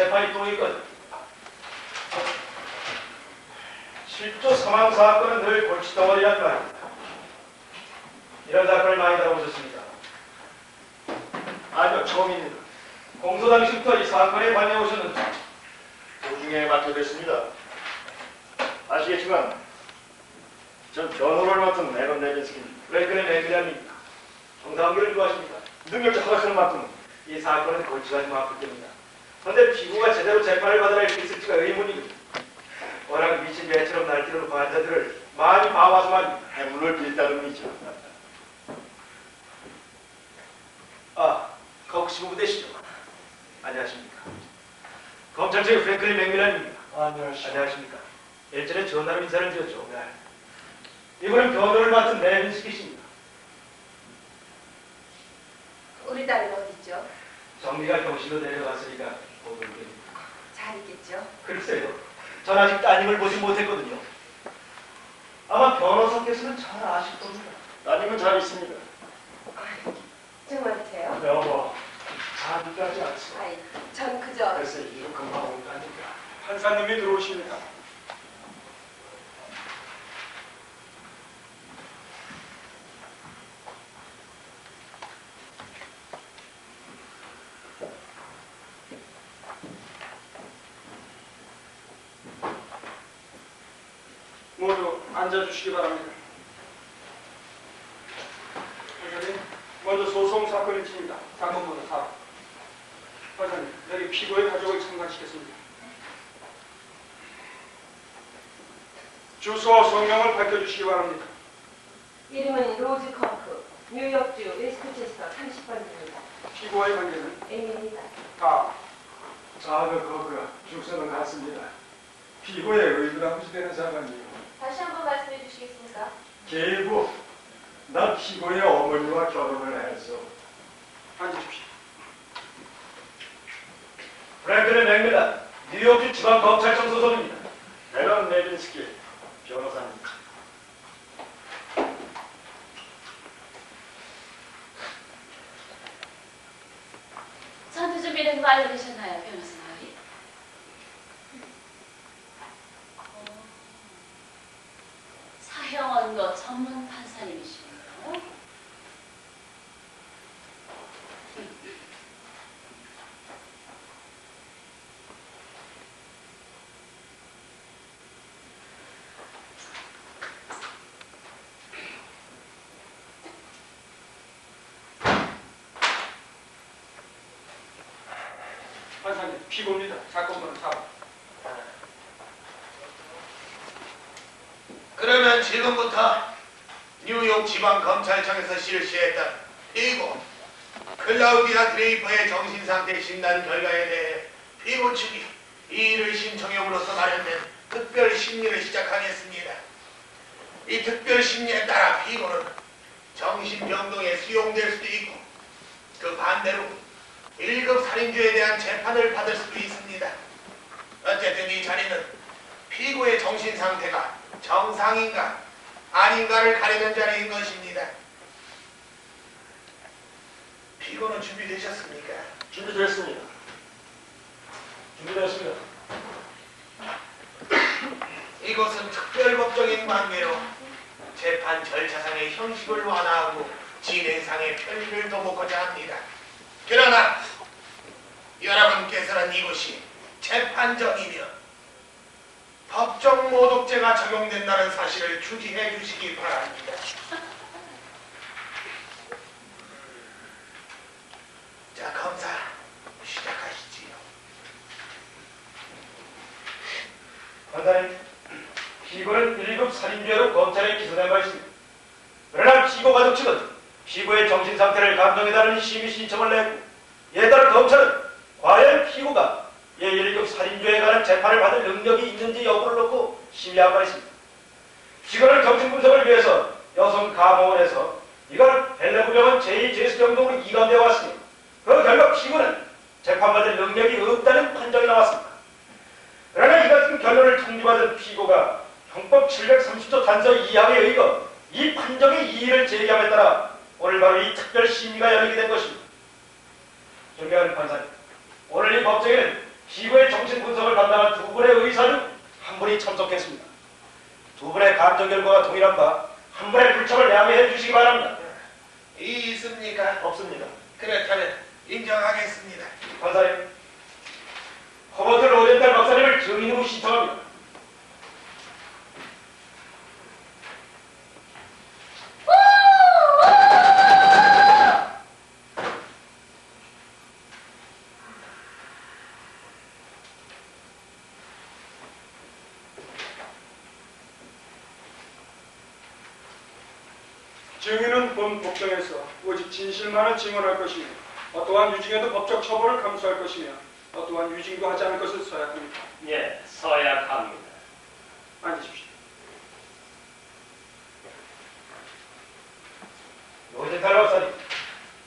재판이 또 있거든. 실조 사망 사건은 늘 골칫덩어리란 말입니다. 이런 사건을 많이 다뤄보셨습니까? 아니요, 처음입니다. 공소 당시부터 이 사건에 관여해 오셨는지? 도중에 맡게됐습니다. 아시겠지만 전 변호를 맡은 에런 레빈스키입니다. 왜 그래 맥밀란입니까? 정상기를 좋아하십니까? 능력자 허락을 맡은 이 사건은 골치가 좀 아플 겁니다. 그런데 피고가 제대로 재판을 받아낼 수 있을지가 의문이군요. 워낙 미친 개처럼 날뛰는 환자들을 많이 봐와서 말입니다. 해물을 빌다름이죠. 아, 혹시 부부되시죠? 안녕하십니까. 검찰청의 프랭클린 맥밀란입니다. 안녕하십니까. 일전에 전화로 인사를 드렸죠. 네. 이번엔 변호를 맡은 레빈스키 씨입니다. 우리 딸은 어디 있죠? 정리가 병실로 내려갔으니까 곧 올게요. 잘 있겠죠? 글쎄요. 전 아직 따님을 보지 못했거든요. 아마 변호사께서는 잘 아실 겁니다. 따님은 잘 있습니다. 정말이세요? 여보, 자비까지 않소. 아이, 전 그저 그래서 이로 금방 온다니까. 판사님이 들어오십니다. 모두 앉아주시기 바랍니다. 판사님, 먼저 소송 사건을 칩니다. 사건 번호 4. 판사님, 여기 피고의 가족을 참관시켰습니다. 주소와 성명을 밝혀주시기 바랍니다. 이름은 로즈 커프, 뉴욕주 웨스트체스터 30번입니다. 피고와의 관계는 에밀리다. 다 그거가 주소는 같습니다. 피고의 의붓아버지 되는 사람이요. 다시 한번 말씀해 주시겠습니까? 계부, 나 피고의 어머니와 결혼을 해서. 앉으십시오. 프랭클린 맥밀란, 뉴욕주 지방검찰청 소속입니다. 에런 레빈스키 변호사입니다. 전투 준비된 거 알려주셨나요, 변호사 마을이? 사형언고 전문 판사님이시군요. 판사님, 피고입니다. 사건 번호 4. 그러면 지금부터 뉴욕 지방검찰청에서 실시했던 피고 클라우디아 드레이퍼의 정신상태 진단 결과에 대해 피고 측이 이의를 신청함으로써 마련된 특별 심리를 시작하겠습니다. 이 특별 심리에 따라 피고는 정신병동에 수용될 수도 있고 그 반대로 1급 살인죄에 대한 재판을 받을 수도 있습니다. 어쨌든 이 자리는 피고의 정신상태가 정상인가 아닌가를 가리는 자리인 것입니다. 피고는 준비되셨습니까? 준비됐습니다. 준비되었습니다. 이곳은 특별법적인 관계로 재판 절차상의 형식을 완화하고 진행상의 편의를 도모하고자 합니다. 그러나 여러분께서는 이곳이 재판정이며 법정 모독죄가 적용된다는 사실을 주지해 주시기 바랍니다. 자, 검사 시작하시지요. 판사님, 피고는 1급 살인죄로 검찰에 기소된 바 있습니다. 그러나 피고 가족 측은 피고의 정신상태를 감정해달라는 심의 신청을 냈고 이에 따라 검찰은 과연 피고가 이 1급 살인죄에 관한 재판을 받을 능력이 있는지 여부를 놓고 심의한 바 있습니다. 피고는 정신분석을 위해서 여성 감호원에서 이걸 벨레부병원 제2제수병동으로 이감되어 왔으니 그 결과 피고는 재판받을 능력이 없다는 판정이 나왔습니다. 그러나 이 같은 결론을 청구받은 피고가 형법 730조 단서 2항에 의거 이 판정의 이의를 제기함에 따라 오늘 바로 이 특별 심의가 열리게 된 것입니다. 존경하는 판사님, 오늘 이 법정에는 피고의 정신 분석을 담당한 두 분의 의사 중 한 분이 참석했습니다. 두 분의 감정 결과가 동일한 바 한 분의 불참을 양해해 주시기 바랍니다. 있습니까? 없습니다. 그렇다면 인정하겠습니다. 판사님, 허버트 로젠탈 박사님을 증인으로 신청합니다. 증인은 본 법정에서 오직 진실만을 증언할 것이며 어떠한 유증에도 법적 처벌을 감수할 것이며 어떠한 유증도 하지 않을 것을 서약합니다. 예, 서약합니다. 앉으십시오. 로젠탈 박사님,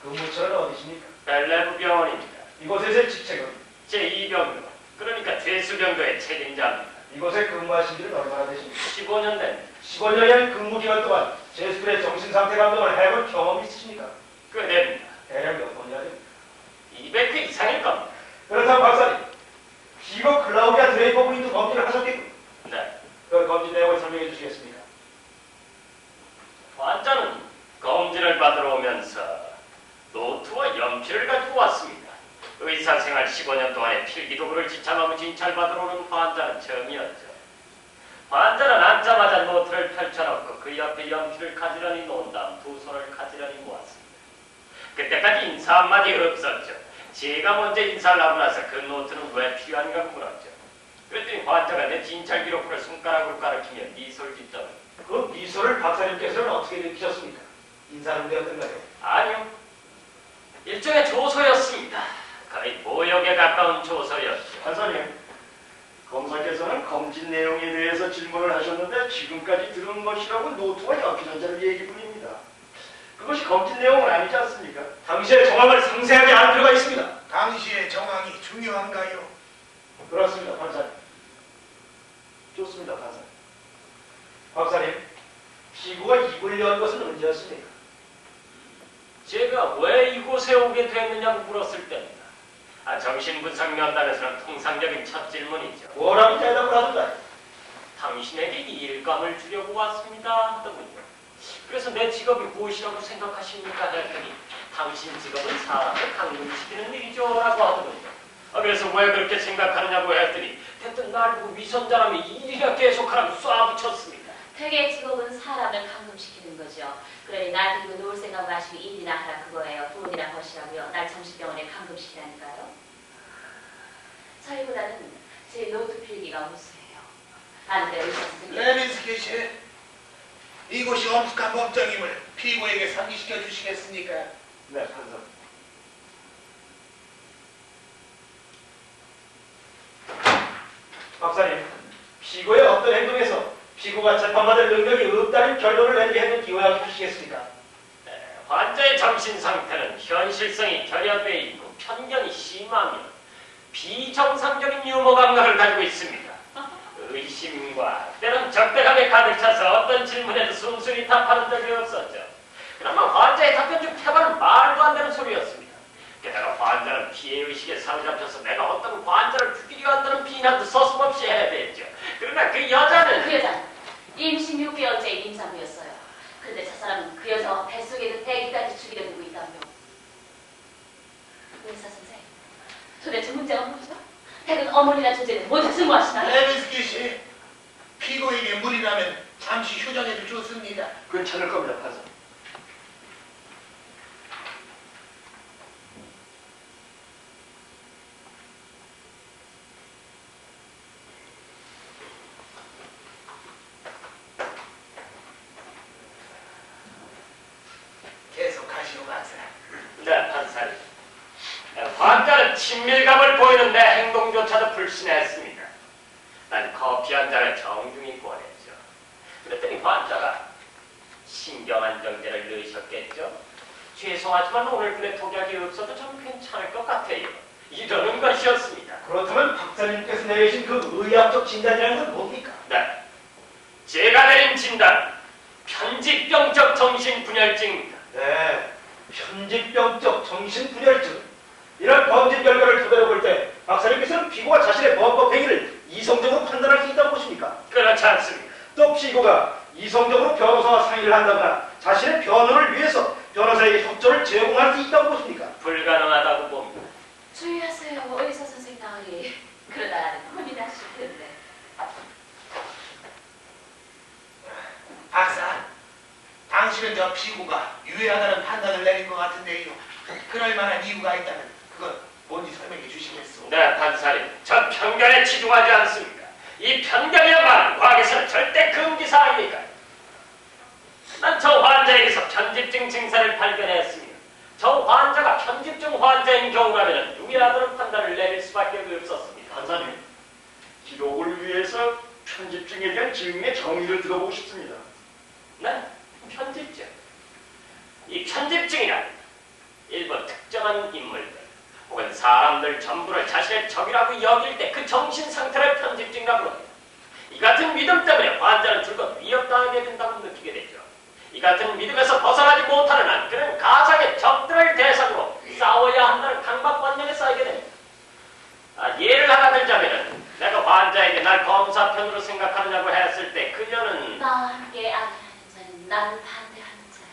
근무처는 어디십니까? 벨레브 병원입니다. 이곳에서의 직책은? 제2병도, 그러니까 퇴수병도의 책임자입니다. 이곳에 근무하신 지는 얼마나 되십니까? 15년 된 15년의 근무기간 동안 제수들의 정신상태 감정을 해본 경험이 있으십니까? 꽤 대략 몇 번이나 됩니까? 200회 이상일 겁니다. 그렇다면 박사님, 피고 클라우디아 드레이퍼 부인도 검진을 하셨겠군요. 네, 그 검진 내용을 설명해 주시겠습니까? 환자는 검진을 받으러 오면서 노트와 연필을 가지고 왔습니다. 의사생활 15년 동안의 필기도구를 지참하고 진찰받으러 오는 환자는 처음이었죠. 환자는 앉자마자 노트를 펼쳐놓고 그 옆에 연필을 가지런히 놓은 다음 두 손을 가지런히 모았습니다. 그때까지 인사 한마디 없었죠. 제가 먼저 인사를 하고 나서 그 노트는 왜 필요한가 물었죠. 그랬더니 환자가 내 진찰 기록부를 손가락으로 가리키며 미소를 짓더니 그 미소를 박사님께서는 어떻게 느끼셨습니까? 인사는 되었던가요? 아니요. 일종의 조소였습니다. 거의 모욕에 가까운 조소였죠. 판사님, 검사께서는 검진 내용에 대해서 질문을 하셨는데 지금까지 들은 것이라고 노트와 연필 한 자를 얘기뿐입니다. 그것이 검진 내용은 아니지 않습니까? 당시의 정황을 상세하게 알 필요가 있습니다. 당시의 정황이 중요한가요? 그렇습니다, 판사님. 좋습니다, 판사님. 박사님, 피고가 입을 연 것은 언제였습니까? 제가 왜 이곳에 오게 됐느냐고 물었을 때입니다. 정신분석 면담에서는 통상적인 첫 질문이죠. 뭐라고 대답을 하던가요? 당신에게 일감을 주려고 왔습니다 하더군요. 그래서 내 직업이 무엇이라고 생각하십니까 했더니 당신 직업은 사람을 감금시키는 일이죠 라고 하더군요. 그래서 왜 그렇게 생각하느냐고 했더니 대뜸 날 보고 위선자라며 일이나 계속하라고 쏴붙였습니다. 되게 직업은 사람을 감금시키는 거죠. 그러니 날 데리고 놀 생각 마시고 일이나 하라 그거예요. 돈이나 버시라고요. 날 정신병원에 감금시키라니까요. 저희보다는 제 노트 필기가 우수해요. 아는데 의사 선생님. 레빈스키 씨, 이곳이 엄숙한 법정임을 피고에게 상기시켜 주시겠습니까? 네, 판사. 박사님, 피고의 어떤 행동에서 피고가 재판받을 능력이 없다는 결론을 내리게 했는지 요약해 주시겠습니까? 환자의 정신 상태는 현실성이 결여되어 있고 편견이 심하며 비정상적인 유머 감각을 가지고 있습니다. 의심과 때론 적대감에 가득 차서 어떤 질문에도 순순히 답하는 적이 없었죠. 그러면 환자의 답변 중 태반은 말도 안 되는 소리였습니다. 게다가 환자는 피해의식에 사로잡혀서 내가 어떤 환자를 죽이려 한다는 비난도 서슴없이 해야 됐죠. 그러나 그 여자는 그 여자는 임신 6개월째의 임산부였어요. 그런데 저 사람은 그 여자와 뱃속에 있는 아기까지 죽이려 들고 있다며. 의사 선생, 도대체 문제가 뭐죠? 백은 어머니란 존재는 모두 증오하시나요? 레빈스키 씨, 피고에게 무리라면 잠시 휴전해도 좋습니다. 괜찮을 겁니다, 판사. 계속하시오, 박사. 네, 판사님. 환자는 친밀감을 보이는데 행동조차도 불신했습니다. 난 커피 한 잔을 정중히 권했죠. 그랬더니 환자가 신경안정제를 넣으셨겠죠? 죄송하지만 오늘 그래 독약이 없어도 좀 괜찮을 것 같아요. 이러는 것이었습니다. 그렇다면 박사님께서 내리신 그 의학적 진단이라는 건 뭡니까? 네, 제가 내린 진단, 편집병적 정신분열증입니다. 네, 편집병적 정신분열증. 이런 검진 결과를 토대로 볼 때 박사님께서는 피고가 자신의 범법 행위를 이성적으로 판단할 수 있다고 보십니까? 그렇지 않습니다. 또 피고가 이성적으로 변호사와 상의를 한다거나 자신의 변호를 위해서 변호사에게 협조를 제공할 수 있다고 보십니까? 불가능하다고 봅니다. 주의하세요, 의사 선생 나으리. 그러다 나는 혼이 나실 텐데. 박사, 당신은 저 피고가 유해하다는 판단을 내린 것 같은데요. 그럴 만한 이유가 있다면 그건 뭔지 설명해 주시겠소? 네, 판사님. 전 편견에 치중하지 않습니다. 이 편견이야말로 과학에서는 절대 금기사항이니까요. 난 저 환자에게서 편집증 증상을 발견했습니다. 저 환자가 편집증 환자인 경우라면 유해하다는 판단을 내릴 수밖에 없었습니다. 판사님, 기록을 위해서 편집증에 대한 증명의 정의를 들어보고 싶습니다. 네, 편집증. 이 편집증이란 일본 특정한 인물들 혹은 사람들 전부를 자신의 적이라고 여길 때 그 정신 상태를 편집증이라고 합니다. 이 같은 믿음 때문에 환자는 줄곧 위협당하게 된다고 느끼게 되죠. 이 같은 믿음에서 벗어나지 못하는 한 그는 가상의 적들을 대상으로 싸워야 한다는 강박관념에 쌓이게 됩니다. 예를 하나 들자면 내가 환자에게 날 검사편으로 생각하느냐고 했을 때 그녀는 나와 함께 아니하는 자는 나를 반대하는 자요.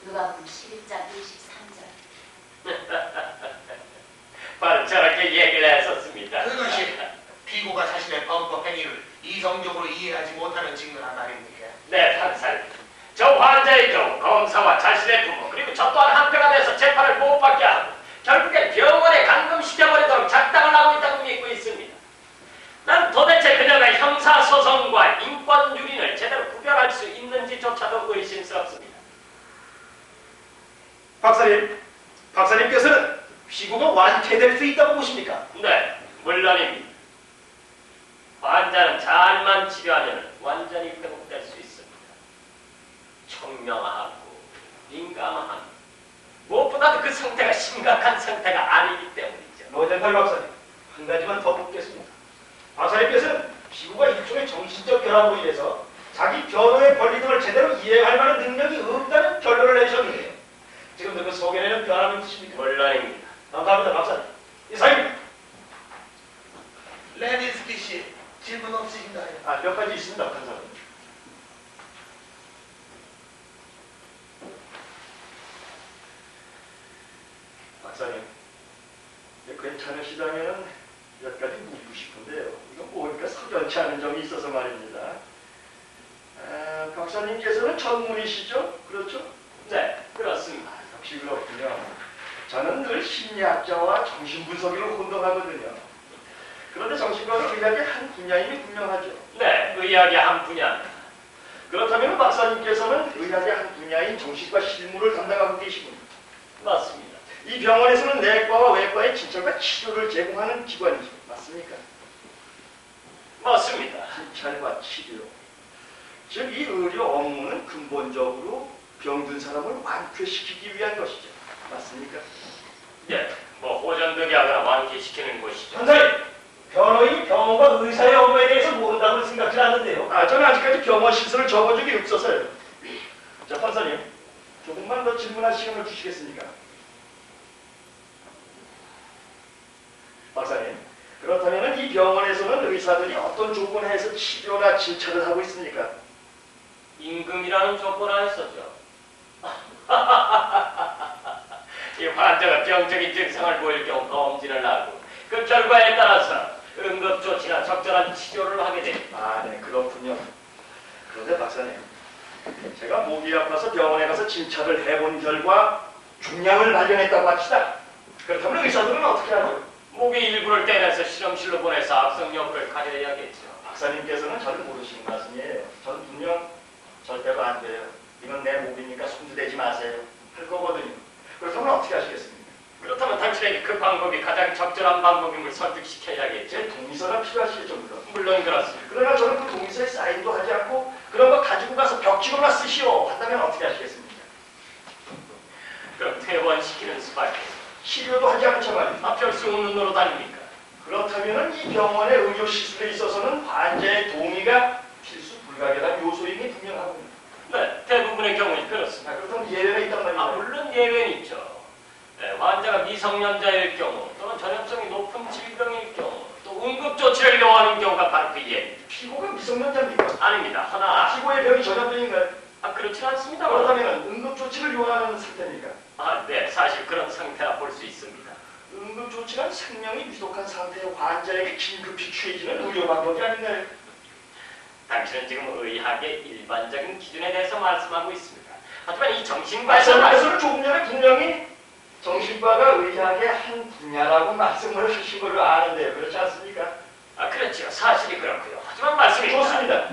누가복음 11장 23절. 바로 저렇게 얘기를 했었습니다. 그것이 피고가 자신의 범법 행위를 이성적으로 이해하지 못하는 증거란 말입니까? 네, 판사님. 저 환자의 경우 검사와 자신의 부모 그리고 저 또한 한패가 돼서 재판을 못 받게 하고 결국엔 병원에 감금시켜버리도록 작당을 하고 있다고 믿고 있습니다. 난 도대체 그녀가 형사소송과 인권유린을 제대로 구별할 수 있는지조차도 의심스럽습니다. 박사님께서는 피고가 완쾌될 수 있다고 보십니까? 네, 물론입니다. 환자는 잘만 치료하면 완전히 회복될 수 있습니다. 청명하고 민감하고 무엇보다도 그 상태가 심각한 상태가 아니기 때문이죠. 로젠탈 박사님, 한 가지만 더 묻겠습니다. 박사님께서는 피고가 일종의 정신적 결함으로 인해서 자기 변호의 권리 등을 제대로 이해할 만한 능력이 없다는 결론을 내셨는데요. 지금도 그 속에는 변함이 있으십니까? 물론입니다. 감사합니다, 박사님. 이상입니다. 레닌스키 씨, 질문 없으신가요? 몇 가지 있습니다, 판사님. 박사님, 괜찮으시다면 몇 가지 묻고 싶은데요. 이거 보니까 석연치 않은 점이 있어서 말입니다. 박사님께서는 전문의시죠? 그렇죠? 네, 그렇습니다. 역시 그렇군요. 저는 늘 심리학자와 정신분석이를 혼동하거든요. 그런데 정신과는 의학의 한 분야임이 분명하죠. 네, 의학의 한 분야입니다. 그렇다면 박사님께서는 의학의 한 분야인 정신과 실무를 담당하고 계시군요. 맞습니다. 이 병원에서는 내과와 외과의 진찰과 치료를 제공하는 기관이죠. 맞습니까? 맞습니다. 진찰과 치료. 즉, 이 의료 업무는 근본적으로 병든 사람을 완쾌시키기 위한 것이죠. 맞습니까? 네, 뭐 호전되게 하거나 완쾌시키는 곳이죠. 판사님, 변호인이 병원과 의사의 업무에 대해서 모른다고는 생각지 않는데요. 저는 아직까지 병원 시설을 접은 적이 없어서요. 자, 판사님, 조금만 더 질문할 시간을 주시겠습니까? 박사님, 그렇다면 이 병원에서는 의사들이 어떤 조건하에서 치료나 진찰을 하고 있습니까? 임금이라는 조건 안했었죠. 이 환자가 병적인 증상을 보일 경우 검진을 하고 그 결과에 따라서 응급조치나 적절한 치료를 하게 됩니다. 네, 그렇군요. 그런데 박사님, 제가 목이 아파서 병원에 가서 진찰을 해본 결과 중량을 발견했다고 합시다. 그렇다면 의사들은 어떻게 하나요? 목의 일부를 떼내서 실험실로 보내서 악성 여부를 가려야겠죠. 박사님께서는 저를 모르시는 말씀이에요. 전 분명 절대로 안 돼요. 이건 내 목이니까 손도 대지 마세요. 할 거거든요. 그렇다면 어떻게 하시겠습니까? 그렇다면 당신에게 그 방법이 가장 적절한 방법임을 설득시켜야겠죠. 제 동의서가 필요하시겠죠, 물론. 물론 그렇습니다. 그러나 저는 그 동의서에 사인도 하지 않고 그런 거 가지고 가서 벽지로나 쓰시오 한다면 어떻게 하시겠습니까? 그럼 퇴원시키는 수밖에. 치료도 하지 않은 척 말입니다. 별수 없는 노릇 아닙니까? 그렇다면 이 병원의 의료 시술에 있어서는 환자의 동의가 필수 불가결한 요소임이 분명하군요. 네, 대부분의 경우는 그렇습니다. 그렇다면 예외가 있단 말이에요. 물론 예외는 있죠. 네, 환자가 미성년자일 경우 또는 전염성이 높은 질병일 경우 사용하는 경우가 바로 그 예입니다. 피고가 미성년자입니까? 아닙니다. 허나 피고의 병이 전염병인가요? 그렇지 않습니다. 그렇다면 응급조치를 요하는 상태입니까? 네, 사실 그런 상태라 볼 수 있습니다. 응급조치란 생명이 위독한 상태의 환자에게 긴급히 취해지는 의료 방법이 아닌가요? 당신은 지금 의학의 일반적인 기준에 대해서 말씀하고 있습니다. 하지만 이 정신과에서 말씀하셔서 조금 전에 분명히 정신과가 의학의 한 분야라고 말씀을 하신 걸로 아는데요. 그렇지 않습니까? 그렇죠. 사실이 그렇고요. 하지만 말씀이 좋습니다.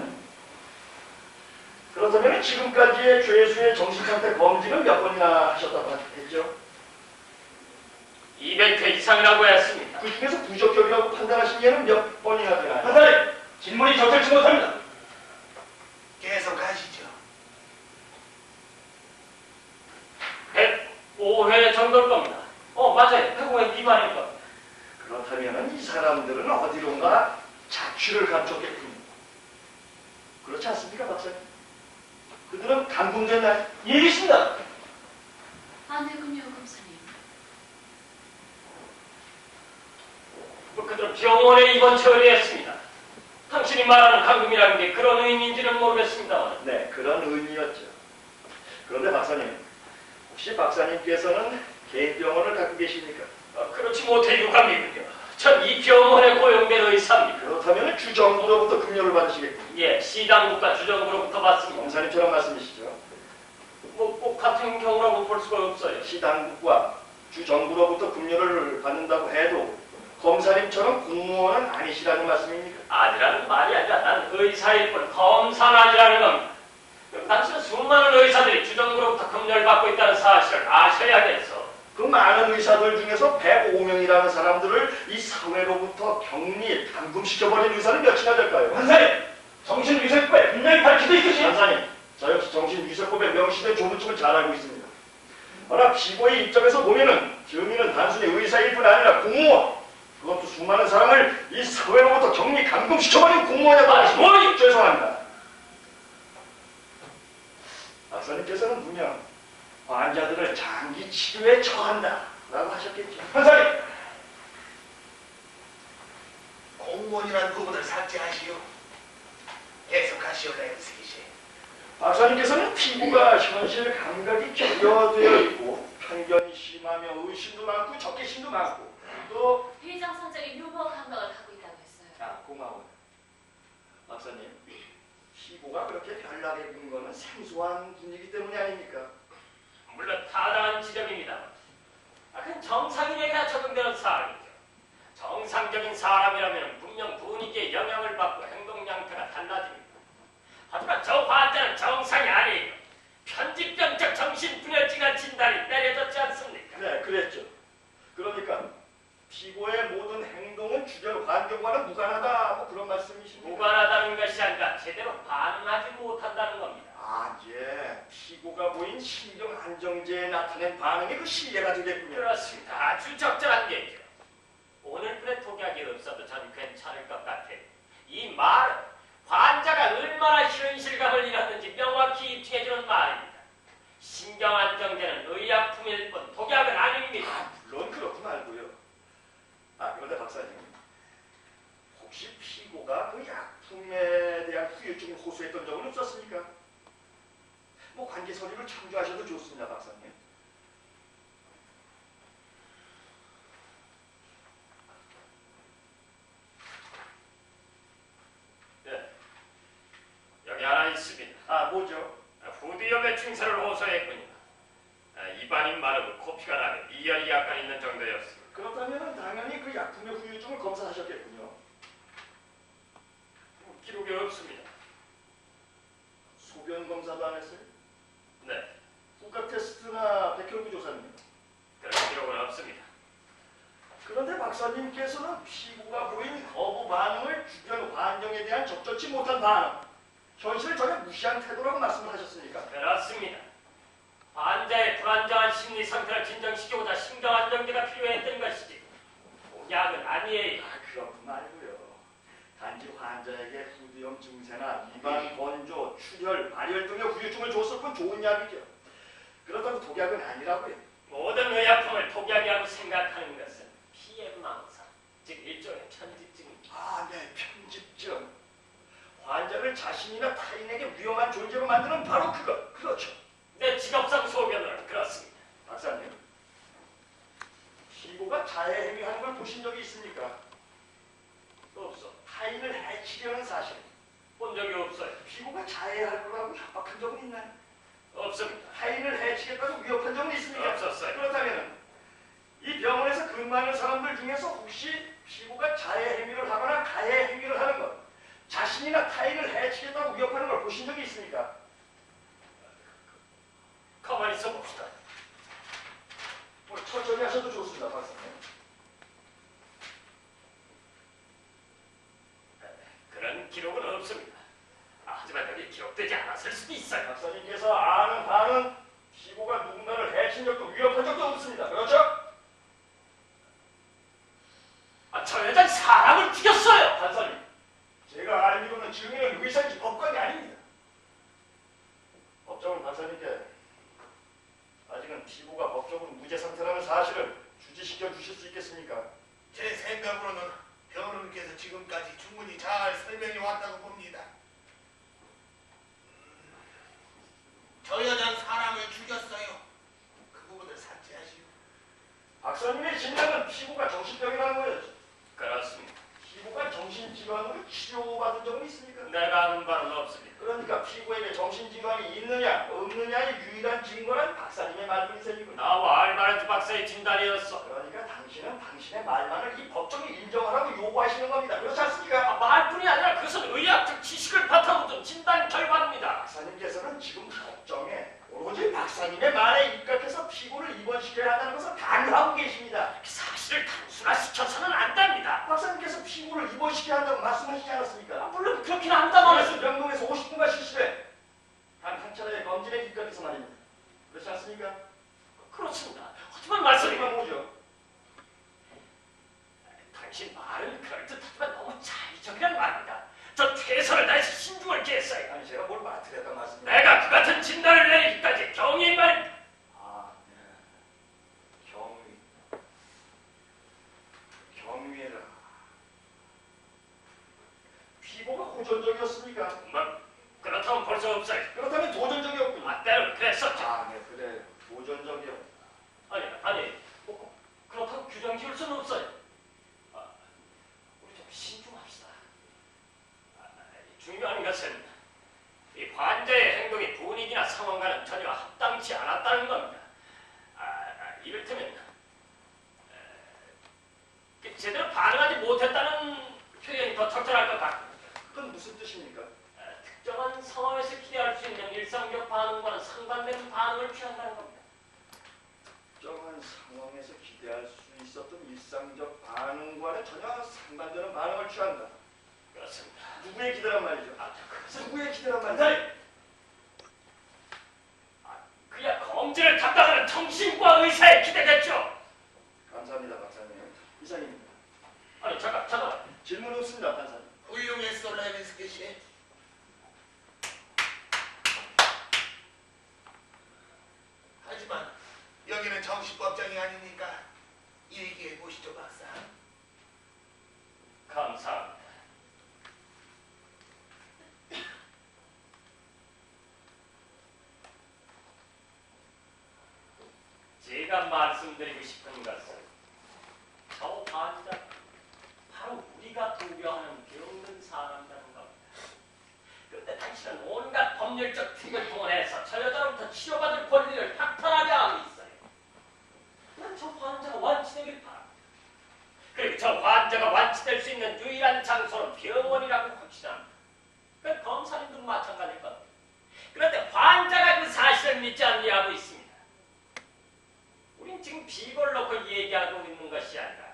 그렇다면 지금까지의 죄수의 정신상태 검진은 몇 번이나 하셨다고 했죠? 200회 이상이라고 했습니다. 그 중에서 부적격이라고 판단하신 예는 몇 번이나 되나요? 판사님, 질문이 적절치 못합니다. 계속 하시죠. 105회 정도일 겁니다. 맞아요. 105회 미만일 겁니다. 그렇다면 이 사람들은 어디론가 자취를 감췄겠군요. 그렇지 않습니까, 박사님? 그들은 감금됐나요? 일이십니다. 아니군요, 검사님. 그들은 병원에 입원 처리했습니다. 당신이 말하는 감금이라는 게 그런 의미인지는 모르겠습니다만. 네, 그런 의미였죠. 그런데 박사님, 혹시 박사님께서는 개인 병원을 갖고 계십니까? 그렇지 못해 유감이군요. 전 이 병원에 고용된 의사입니다. 그렇다면 주정부로부터 급료를 받으시겠군요. 예, 시당국과 주정부로부터 받습니다. 검사님처럼 말씀이시죠. 꼭 같은 경우라고 볼 수가 없어요. 시당국과 주정부로부터 급료를 받는다고 해도 검사님처럼 공무원은 아니시라는 말씀입니까? 아니라는 말이 아니라 난 의사일 뿐 검사는 아니라는 겁니다. 당신은 수많은 의사들이 주정부로부터 급료를 받고 있다는 사실을 아셔야겠어. 그 많은 의사들 중에서 105명이라는 사람들을 이 사회로부터 격리, 감금시켜버린 의사는 몇이나 될까요? 판사님, 정신위생법에 분명히 밝혀져 있듯이 판사님, 저 역시 정신위생법에 명시된 조문증을 잘 알고 있습니다. 그러나 피고의 입장에서 보면은 증인은 단순히 의사일 뿐 아니라 공무원, 그것도 수많은 사람을 이 사회로부터 격리, 감금시켜버린 공무원이라고 하시면 죄송합니다. 박사님께서는 분명 환자들을 장기 치료에 처한다라고 하셨겠죠. 판사님, 공무원이란 부분을 삭제하시오. 계속하시오, 램스기 씨. 박사님께서는 피부가 현실 감각이 결여되어 있고 편견이 심하며 의심도 많고 적개심도 많고 또 비정상적인 유머 감각을 갖고 있다고 했어요. 고마워요. 박사님, 피부가 그렇게 별나게 군 거는 생소한 분위기 때문이 아닙니까? 물론 타당한 지적입니다. 그건 정상인에게나 적용되는 사람이죠. 정상적인 사람이라면 분명 분위기에 영향을 받고 행동 양태가 달라집니다. 하지만 저 환자는 정상이 아니에요. 편집병적 정신분열증한 진단이 내려졌지 않습니까? 네, 그랬죠. 그러니까 피고의 모든 행동은 주변 환경과는 무관하다 뭐 그런 말씀이십니까? 무관하다는 것이 아니라 제대로 반응하지 못한다는 겁니다. 예. 피고가 보인 신경 안정제에 나타낸 반응이 그 신뢰가 되겠군요. 그렇습니다. 아주 적절한 얘기죠. 오늘뿐에 독약이 없어도 전 괜찮을 것 같아요. 이 말은 환자가 얼마나 현실감을 잃었는지 명확히 입증해주는 말입니다. 신경 안정제는 의약품일 뿐 독약은 아닙니다. 물론 그렇고 말고요. 그런데 박사님, 혹시 피고가 그 약품에 대한 후유증을 호소했던 적은 없었습니까? 뭐 관계 서류를 참조하셔도 좋습니다, 박사님. 네. 여기 하나 있습니다. 뭐죠? 후두염의 증세를 호소했군요. 입안이 마르고 코피가 나며 이열이 약간 있는 정도였습니다. 그렇다면 당연히 그 약품의 후유증을 검사하셨겠군요. 기록이 없습니다. 소변 검사도 안 했어요? 네, 후각 테스트나 백혈구 조사는? 그런 기록은 없습니다. 그런데 박사님께서는 피고가 보인 거부 반응을 주변 환경에 대한 적절치 못한 반응, 현실을 전혀 무시한 태도라고 말씀을 하셨으니까. 그렇습니다. 환자의 불안정한 심리 상태를 진정시키고자 신경 안정제가 필요했던 것이지 독약은 아니에요. 그렇군 말고요. 단지 환자에게 후두염 증세나 입안 건조, 출혈, 발열 등의 후유증을 줬을 뿐 좋은 약이죠. 그렇다고 독약은 아니라고요. 모든 의약품을 독약이라고 생각하는 것은 피해망상, 즉 일종의 편집증입니다. 네, 즉 환자를 자신이나 타인에게 위험한 존재로 만드는 바로 그것. 그렇죠. 내 직업상 소견은 그렇습니다. 박사님, 피고가 자해 행위하는 걸 보신 적이 있습니까? 없어. 타인을 해치려는 사실. 본 적이 없어요. 피고가 자해할 거라고 협박한 적은 있나요? 없습니다. 타인을 해치겠다고 위협한 적은 있습니까? 없었어요. 그렇다면 이 병원에서 근무하는 사람들 중에서 혹시 피고가 자해 행위를 하거나 가해 행위를 하는 것, 자신이나 타인을 해치겠다고 위협하는 걸 보신 적이 있습니까? 가만히 있어 봅시다. 뭐 천천히 하셔도 좋습니다, 박사님. 그런 기록은 없습니다. 하지만 여기 기록되지 않았을 수도 있어요. 박사님께서 아는 바는 피고가 누군가를 해친 적도 위협한 적도 없습니다. 그렇죠? 저 여자는 사람을 죽였어요. 판사님, 제가 알기로는 증인은 의사이지 법관이 아닙니다. 법정은 판사님께 아직은 피고가 법적으로 무죄 상태라는 사실을 주지시켜 주실 수 있겠습니까? 제 생각으로는 변호인께서 지금까지 충분히 잘 설명해 왔다고 봅니다. 저 여자는 사람을 죽였어요. 그 부분을 삭제하시오. 박사님의 진단은 피고가 정신병이라는 거였죠. 그렇습니다. 피고가 정신질환으로 치료받은 적은 있습니까? 내가 아는 바는 없습니다. 그러니까 피고에게 정신질환이 있느냐 없느냐의 유일한 증거는 박사님의 말뿐이세요. 나와 알바렌트 박사의 진단이었어. 그러니까 당신은 당신의 말만을 이 법정에 인정하라고 요구하시는 겁니다. 그렇지 않습니까? 말뿐이 아니라 그것은 의학적 지식을 바탕으로 둔 진단 결과입니다. 박사님께서는 지금 법정에 오로지 박사님의 말에 입각해서 피고를 입원시켜야 한다는 것을 강조하고 계십니다. 사실을 단순화시켜서는 안 됩니다. 박사님께서 피고를 입원시켜야 한다고 말씀하시지 않았습니까? 물론 그렇긴 합니다만 그래서 명동에서 50분간 실시돼 한 차례의 검진에 입각해서 말입니다. 그렇지 않습니까? 그렇습니다. 하지만 말씀이 소리가 뭐죠? 당신 말은 그럴듯하지만 너무 자의적이란 말입니다. 저 최선을 다해서 신중을 기했어요. 아니 제가 뭘 맡으랬단 말씀입니까? 내가 그 같은 진단을 내리기까지 경위 말입니다. 아, 네. 경위라. 피고가 호전적이었습니까? 뭐 그렇다면 벌써 없어요. 그렇다면 도전적이었군요. 때로 그랬었죠. 아, 네, 그래. 도전적이었다. 아니, 그렇다고 규정 지을 수는 없어요. 우리 좀 신중합시다. 중요한 것은 이 환자의 행동이 분위기나 상황과는 전혀 합당치 않았다는 겁니다. 이를테면 제대로 반응하지 못했다는 표현이 더 적절할 것 같습니다. 그건 무슨 뜻입니까? 특정한 상황에서 기대할 수 있는 일상적 반응과는 상반되는 반응을 취한다는 겁니다. 특정한 상황에서 기대할 수 있었던 일상적 반응과는 전혀 상반되는 반응을 취한다. 그렇습니다. 누구의 기대란 말이죠? 그것은 누구의 기대란 말이죠? 그야 검진을 담당하는 정신과 의사의 기대겠죠. 감사합니다, 박사님. 이상입니다. 아니 잠깐. 질문 없습니다, 판사님. 훌륭했어, 레빈스키 씨. 하지만 여기는 정신법정이 아니니까 얘기해 보시죠, 박사. 감사합니다. 제가 말씀드리고 싶은 것은 저 환자 바로 우리가 두려워하는 병든 사람이라는 겁니다. 그런데 당신은 온갖 법률적 틱을 동원해서 저 여자로부터 치료받을 권리를 박탈하려 하고 있어요. 난 저 환자가 완치되길 바랍니다. 그리고 저 환자가 완치될 수 있는 유일한 장소는 병원이라고 확신합니다. 그 검사님도 마찬가지일 겁니다. 그런데 환자가 그 사실을 믿지 않냐고 있습니다. 우린 지금 비걸 놓고 얘기하고 있는 것이 아니라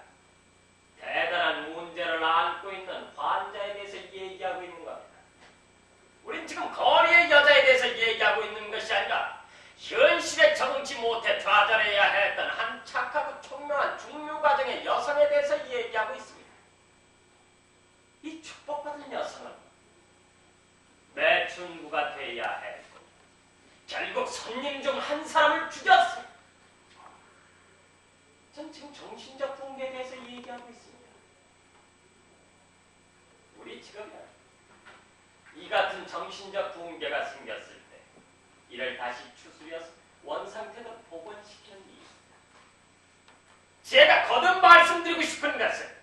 대단한 문제를 안고 있는 환자에 대해서 얘기하고 있는 겁니다. 우린 지금 거리의 여자에 대해서 얘기하고 있는 것이 아니라 현실에 적응치 못해 좌절해야 했던 한 착하고 총명한 중류 과정의 여성에 대해서 얘기하고 있습니다. 이 축복받은 여성은 매춘부가 돼야 했고 결국 손님 중 한 사람을 죽였습니다. 전 지금 정신적 붕괴에 대해서 얘기하고 있습니다. 우리 지금 처음이야. 이 같은 정신적 붕괴가 생겼을 때 이를 다시 추스려서 원상태로 복원시키는 일이다. 제가 거듭 말씀드리고 싶은 것은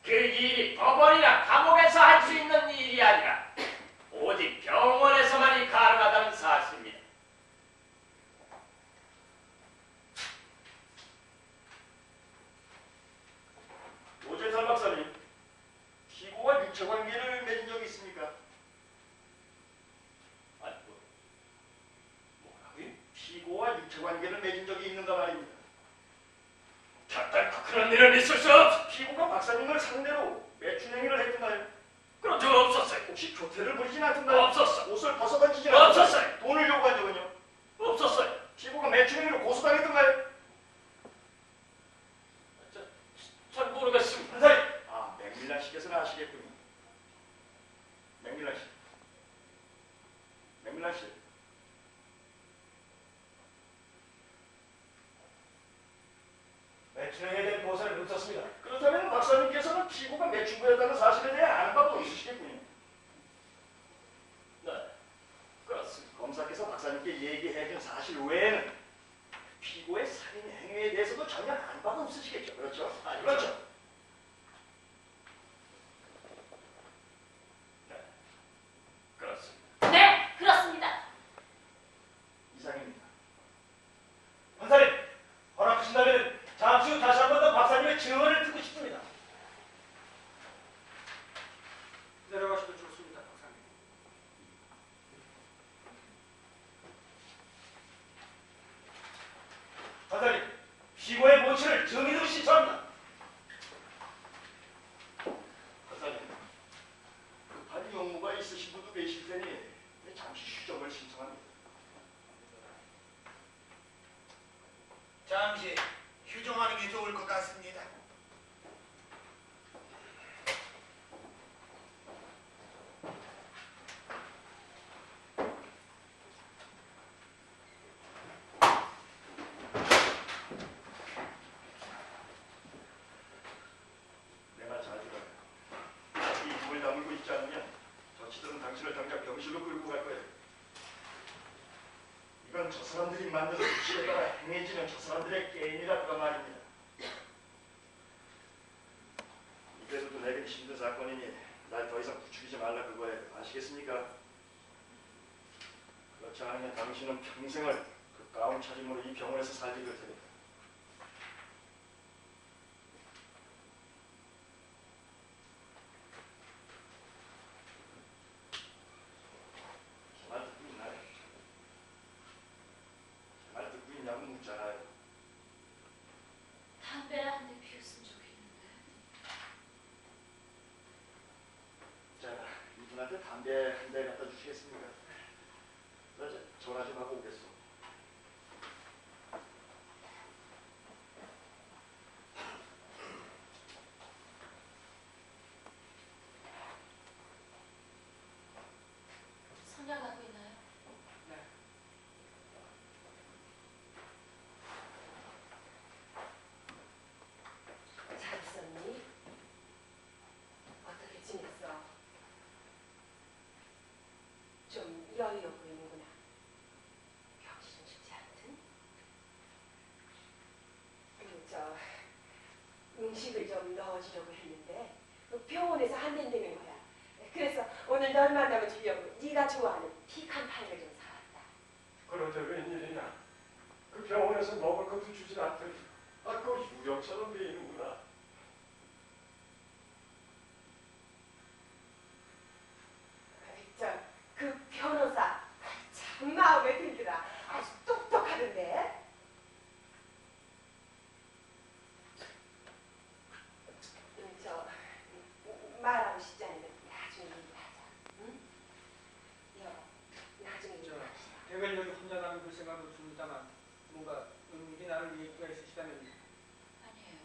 그 일이 법원이나 감옥에서 할 수 있는 일이 아니라 오직 병원에서만이 가능하다는 사실입니다. 오재선 박사님, 피고와 육체 관계를 맺은 적이 있습니까? 아니, 뭐라고요? 피고와 육체 관계를 맺은 적이 있는가 말입니다. 결단코 그런 일은 있을 수 없어. 피고가 박사님을 상대로 매춘 행위를 했던가요? 그런 적 없었어요. 혹시 교태를 부리진 않던가요? 없었어. 옷을 벗어 던지진 않던가요? 없었어요. 돈을 요구한 적은요? 없었어요. 피고가 매춘 행위로 고소당했던가요? 잘 모르겠습니다. 판사님, 아, 맥밀란 씨께서는 아시겠군요. 맥밀란 씨. 맥밀란 씨. 매춘행에 대한 고사를 묻었습니다. 그렇다면 박사님께서는 피고가 매춘부였다는 사실에 대해 아는 바가 없으시겠군요. 네, 그렇습니다. 검사께서 박사님께 얘기해준 사실 외에는 피고의 살인 행위에 대해서도 전혀 아는 바가 없으시겠죠. 그렇죠? 아니죠. 그렇죠. 네, 그렇습니다. 네, 그렇습니다. 이상입니다. 판사님, 허락하신다면 잠시 후 다시 한 번 더 박사님의 증언을 듣고 싶습니다. 내려가셔도 좋습니다, 박사님. 판사님, 피고의 모친을 증인으로 신청합니다. 박사님, 급한 용무가 있으신 분도 계실 테니 잠시 휴정을 신청합니다. 잠시 휴정하는 게 좋을 것 같습니다. 내가 잘 들어요. 이 입을 다물고 있지 않으면 저치들은 당신을 당장 병실로 끌고 갈 거예요. 이건 저 사람들이 만든 수치에 따라 행해지는 저 사람들의 게임이라고 말입니다. 이래서도 내겐 힘든 사건이니 날 더 이상 부추기지 말라 그거예요. 아시겠습니까? 그렇지 않으면 당신은 평생을 그 가운 차림으로 이 병원에서 살게 될 테니까. 말 듣고 있나요? 말 듣고 있냐고 묻잖아요. 담배를 한 대 피웠으면 좋겠는데. 자, 이분한테 담배 한 대 갖다 주시겠습니까? 나 전화 좀 하고 오겠어. 성냥하고 있나요? 네. 잘 있었니? 어떻게 지냈어? 좀 여유여 보이는구나. 병실은 좋지 않든? 음식을 좀 넣어주려고 했는데 병원에서 안 된다는 거야. 그래서 오늘 널 만나면 주려고 네가 좋아하는 피칸 파이를 좀 사왔다. 그런데 웬일이냐? 그 병원에서 먹을 것도 주진 않더니 그 유령처럼 베이는구나. 그 변호사 참 마음에 들더라. 아주 똑똑하던데. 말하고 싶지 않으면 나중에 얘기하자. 응? 나중에 얘기하자. 대변 여기 혼자 남은 그 생각은 듭니다만 뭔가 은밀히 나를 위해 얘기가 있으시다면 아니에요.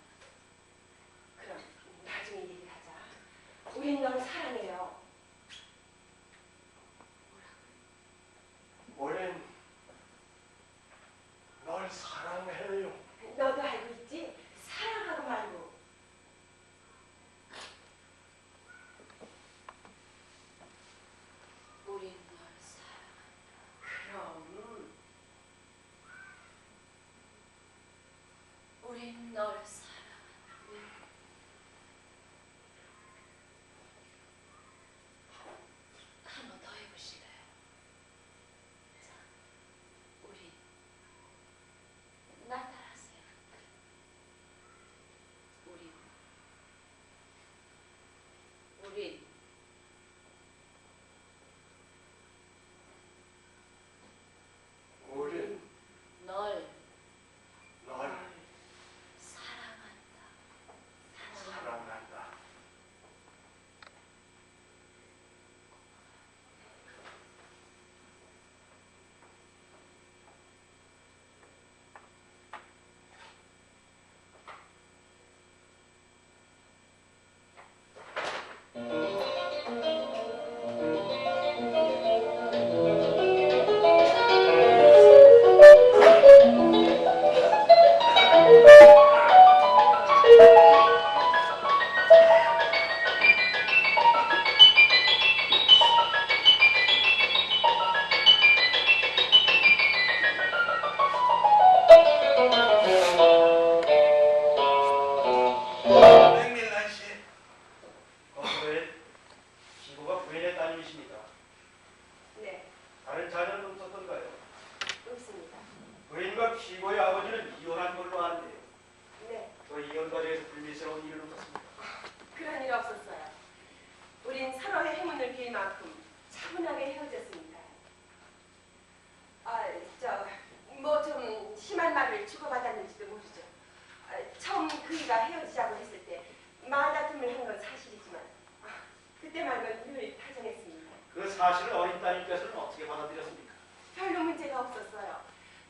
사실을 어린 따님께서는 어떻게 받아들였습니까? 별로 문제가 없었어요.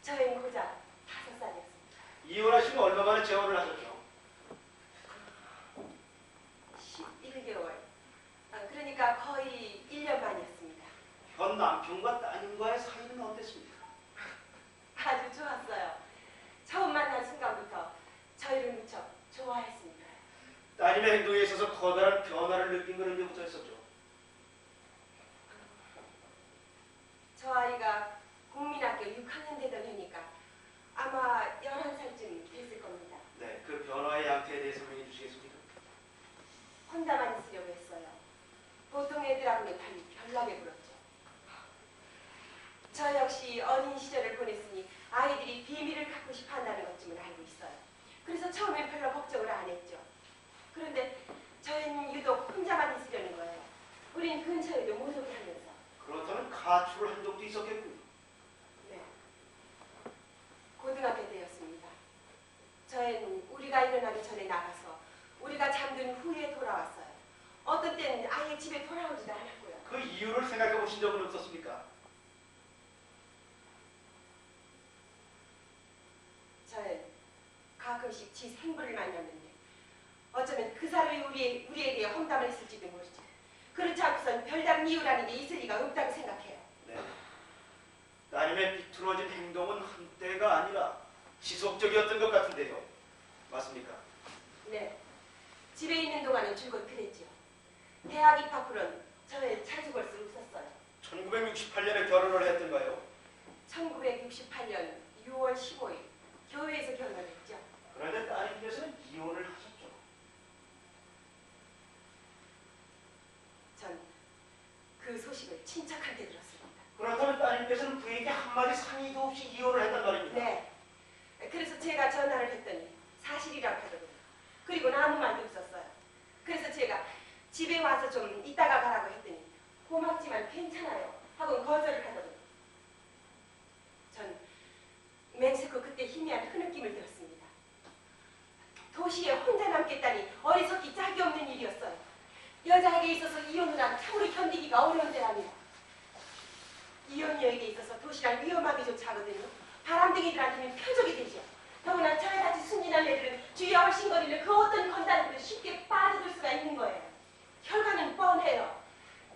저희는 고작 5살이었습니다. 이혼하시고 얼마 만에 재혼을 하셨죠? 11개월. 그러니까 거의 1년 만이었습니다. 현 남편과 따님과의 사이는 어땠습니까? 아주 좋았어요. 처음 만난 순간부터 저희를 무척 좋아했습니다. 따님의 행동에 있어서 커다란 변화를 느낀 건 언제부터 했었죠? 저 아이가 국민학교 6학년 되던 해니까 아마 11살쯤 됐을 겁니다. 네, 그 변화의 양태에 대해서 설명해 주시겠습니까? 혼자만 있으려고 했어요. 보통 애들하고는 달리 별나게 굴었죠. 저 역시 어린 시절을 보냈으니 아이들이 비밀을 갖고 싶어 한다는 것쯤은 알고 있어요. 그래서 처음엔 별로 걱정을 안 했죠. 그런데 저희는 유독 혼자만 있으려는 거예요. 우린 근처에도 못 오게 하면서. 그렇다면 가출을 한 적도 있었겠군요. 네. 고등학교 때였습니다. 저희는 우리가 일어나기 전에 나가서 우리가 잠든 후에 돌아왔어요. 어떤 때는 아예 집에 돌아오지도 않았고요. 그 이유를 생각해 보신 적은 없었습니까? 저는 가끔씩 지 생부를 만났는데 어쩌면 그 사람이 우리에게 험담을 했을지도 모르죠. 그렇지 않고선 별다른 이유라는 게 있을 리가 없다고 생각해요. 네. 따님의 비뚤어진 행동은 한때가 아니라 지속적이었던 것 같은데요. 맞습니까? 네. 집에 있는 동안은 줄곧 그랬죠. 대학 입학 후로는 저를 자주 볼 수 없었어요. 1968년에 결혼을 했던가요? 1968년 6월 15일 교회에서 결혼을 했죠. 그런데 따님께서는 이혼을 하셨죠. 전 그 소식을 친척한테 들었습니다. 그렇다면 따님께서는 그에게 한마디 상의도 없이 이혼을 했단 말입니다. 네. 그래서 제가 전화를 했더니 사실이라고 하더군요. 그리고는 아무 말도 없었어요. 그래서 제가 집에 와서 좀 이따가 가라고 했더니 고맙지만 괜찮아요 하고 거절을 하더군요. 전 맹세코 그때 희미한 흐느낌을 들었습니다. 도시에 혼자 남겠다니 어리석기 짝이 없는 일이었어요. 여자에게 있어서 이혼을 한 참으로 견디기가 어려운 데랍니다. 이혼녀에게 있어서 도시란 위험하기조차 하거든요. 바람둥이들한테는 표적이 되죠. 더구나 저희같이 순진한 애들은 주위에 얼씬거리는 그 어떤 건달에도 쉽게 빠져들 수가 있는 거예요. 결과는 뻔해요.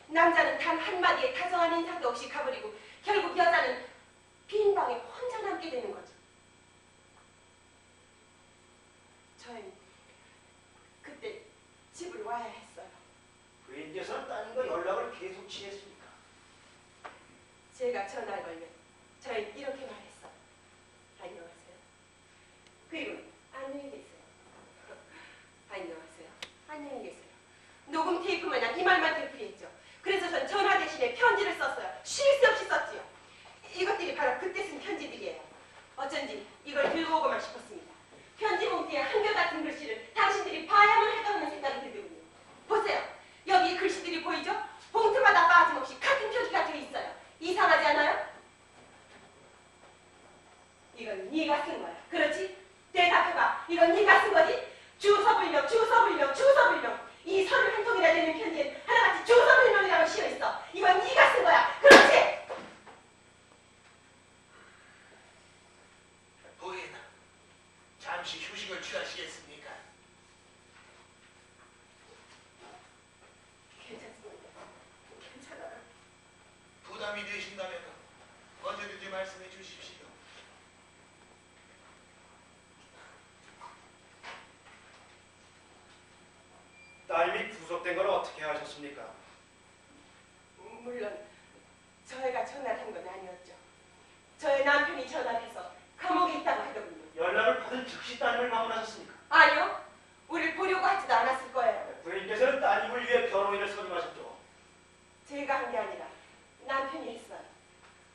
남자는 단 한마디에 다정한 인사도 없이 가버리고 결국 여자는 빈 방에 혼자 남게 되는 거죠. 저희는 그때 집을 와야 했어요. 부인께서는 따님과 연락을 계속 취했습니까? 제가 전화를 걸면 저희는 이렇게 말했어요. 안녕하세요. 그리고 안녕히 계세요. 안녕하세요. 안녕히 계세요. 녹음 테이프 마냥 이 말만 되풀이했죠. 그래서 전 전화 대신에 편지를 썼어요. 쉴 새 없이 썼지요. 이것들이 바로 그때 쓴 편지들이에요. 어쩐지 이걸 들고 오고만 싶었습니다. 편지 봉투에 한결같은 글씨를 당신들이 봐야만 하다는 생각이 들더군요. 보세요. 여기 글씨들이 보이죠? 봉투마다 빠짐없이 같은 표기가 되어 있어요. 이상하지 않아요? 이건 네가 쓴 거야. 그렇지? 대답해봐. 이건 네가 쓴 거지? 주서불명, 주서불명, 주서불명. 이 31통이나 되는 편지엔 하나같이 주서불명이라고 씌어있어. 이건 네가 쓴 거야. 그렇지? 부인, 잠시 휴식을 취하시겠습니까? 괜찮습니다. 괜찮아요. 부담이 되신다면 언제든지 말씀해 주십시오. 따님이 구속된 건 어떻게 하셨습니까? 물론 저희가 전화를 한 건 아니었죠. 저희 남편이 전화를 해서 감옥에 있다고 하더군요. 연락을 받은 즉시 따님을 방문하셨습니까? 아니요. 우리를 보려고 하지도 않았을 거예요. 부인께서는 따님을 위해 변호인을 선임하셨죠. 제가 한 게 아니라 남편이 했어요.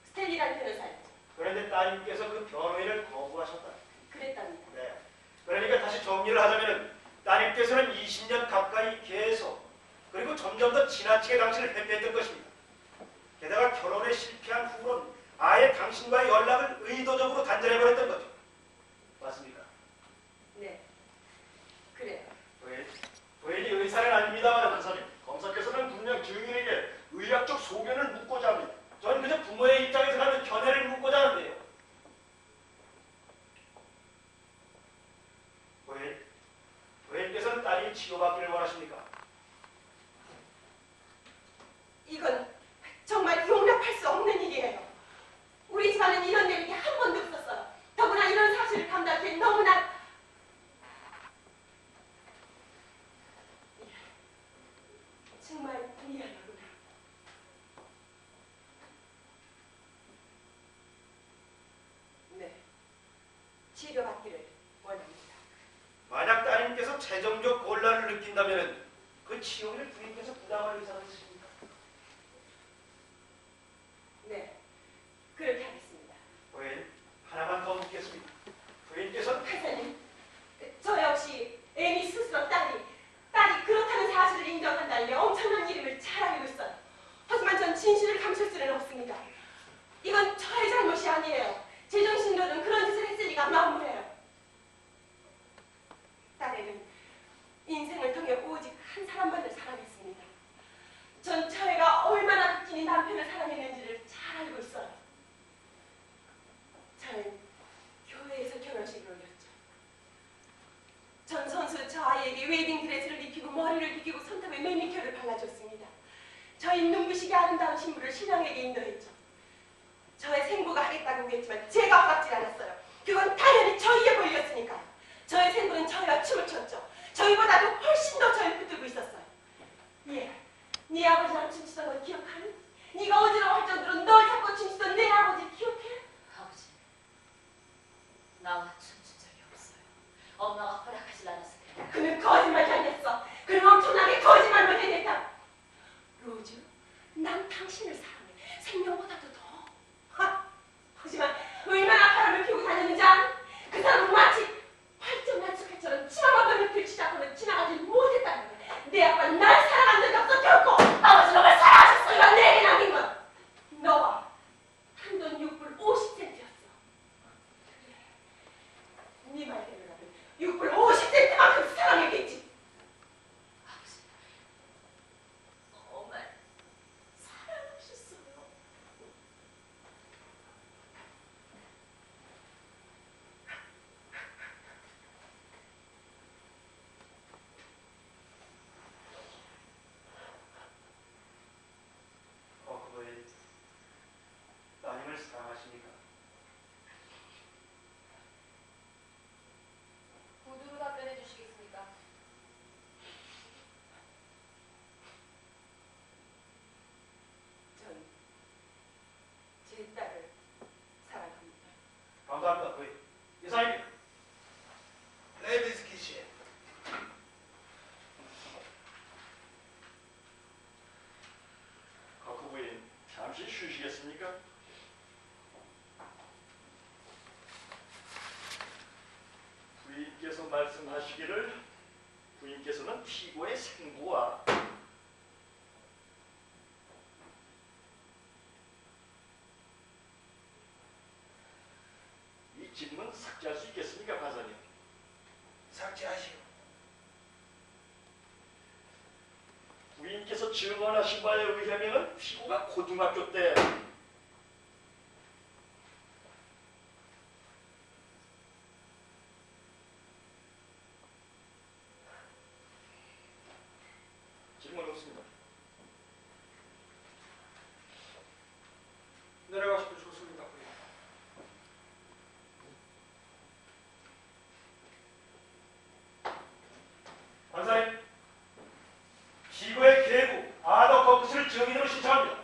스텔리라는 변호사였죠. 그런데 따님께서 그 변호인을 거부하셨다. 그랬답니다. 네. 그러니까 다시 정리를 하자면 따님께서는 20년 가까이 계속 그리고 점점 더 지나치게 당신을 회피했던 것입니다. 게다가 결혼에 실패한 후로는 아예 당신과의 연락을 의도적으로 단절해버렸던 거죠. 맞습니까? 네. 그래요. 부인이 의사는 아닙니다만 판사님, 검사께서는 분명 증인에게 의학적 소견을 따님이 치료받기를 원하십니까? 이건 정말 용납할 수 없는 일이에요. 우리 집안은 이런 일이 한 번도 없었어요. 더구나 이런 사실을 감당하기엔 너무나 정말 미안하구나. 네, 치료받기를 원합니다. 만약 따님께서 재정적 곤란을 느낀다면 그 치료비를 부인께서 부담할 의사가 있으십니까? 네, 그렇게 하겠습니다. 부인, 하나만 더 묻겠습니다. 부인께서는 판사님, 저 역시 애미 스스로 딸이 그렇다는 사실을 인정한다는 게 엄청난 일임을 잘 알고 있어요. 하지만 전 진실을 감출 수는 없습니다. 이건 저의 잘못이 아니에요. 제정신으로는 그런 짓을 했을 리가 만무해요. 딸애는 인생을 통해 오직 한 사람만을 사랑했습니다. 전 저희가 얼마나 극진히 남편을 사랑했는지를 잘 알고 있어요. 저는 교회에서 결혼식을 올렸죠. 전 선수 저 아이에게 웨딩 드레스를 입히고 머리를 빗기고 손톱에 매니큐어를 발라줬습니다. 저희 눈부시게 아름다운 신부를 신랑에게 인도했죠. 저의 생부가 하겠다고 했지만 제가 허락지 않았어요. 그건 당연히 저희의 권리였으니까요. 저의 생부는 저희와 춤을 췄죠. 저희보다도 훨씬 더 저를 붙들고 있었어요. 예, 네 아버지랑 춤추던 걸 기억하니? 네가 어지러워할 정도로 널 잡고 춤추던 내 아버지 기억해? 아버지, 나와 춤춘 적이 없어요. 엄마가 허락하지 않았을 테니까. 그는 거짓말장이었어. 그는 엄청나게 거짓말만 해냈다. 로즈, 난 당신을 사랑해. 생명보다도 더. 하지만 얼마나 바람을 피우고 다녔는지 아니? 그 사람은 마치 활짝난 숲처럼 치마만 번을 펼치자고는 지나가지 못했다는 거야. 내 아빠는 날 사랑한 적이 없었겠고 아버지 너를 사랑하셨어. 이건 내게 남긴 건 너와 한돈 6불 50센트였어. 네 말대로라면 6불 50센트만큼 사랑했겠지. 아버지, 정말 사랑하셨어요. 부인, 따님을 사랑하십니까? 구두로 답변해 주시겠습니까? 전 제 딸을 사랑합니다. 감사합니다, 부인. 이상입니다. 레비스키 씨. 곽 부인, 잠시 쉬시겠습니까? 부인께서 말씀하시기를 부인께서는 피고의 생부와 이 질문 삭제할 수 있겠습니까, 판사님? 삭제하시오. 부인께서 증언하신 바에 의하면 피고가 고등학교 때 질문 없습니다. 내려가시면 좋습니다. 부인. 판사님, 피고의 계부 아더 커크스를 증인으로 신청합니다.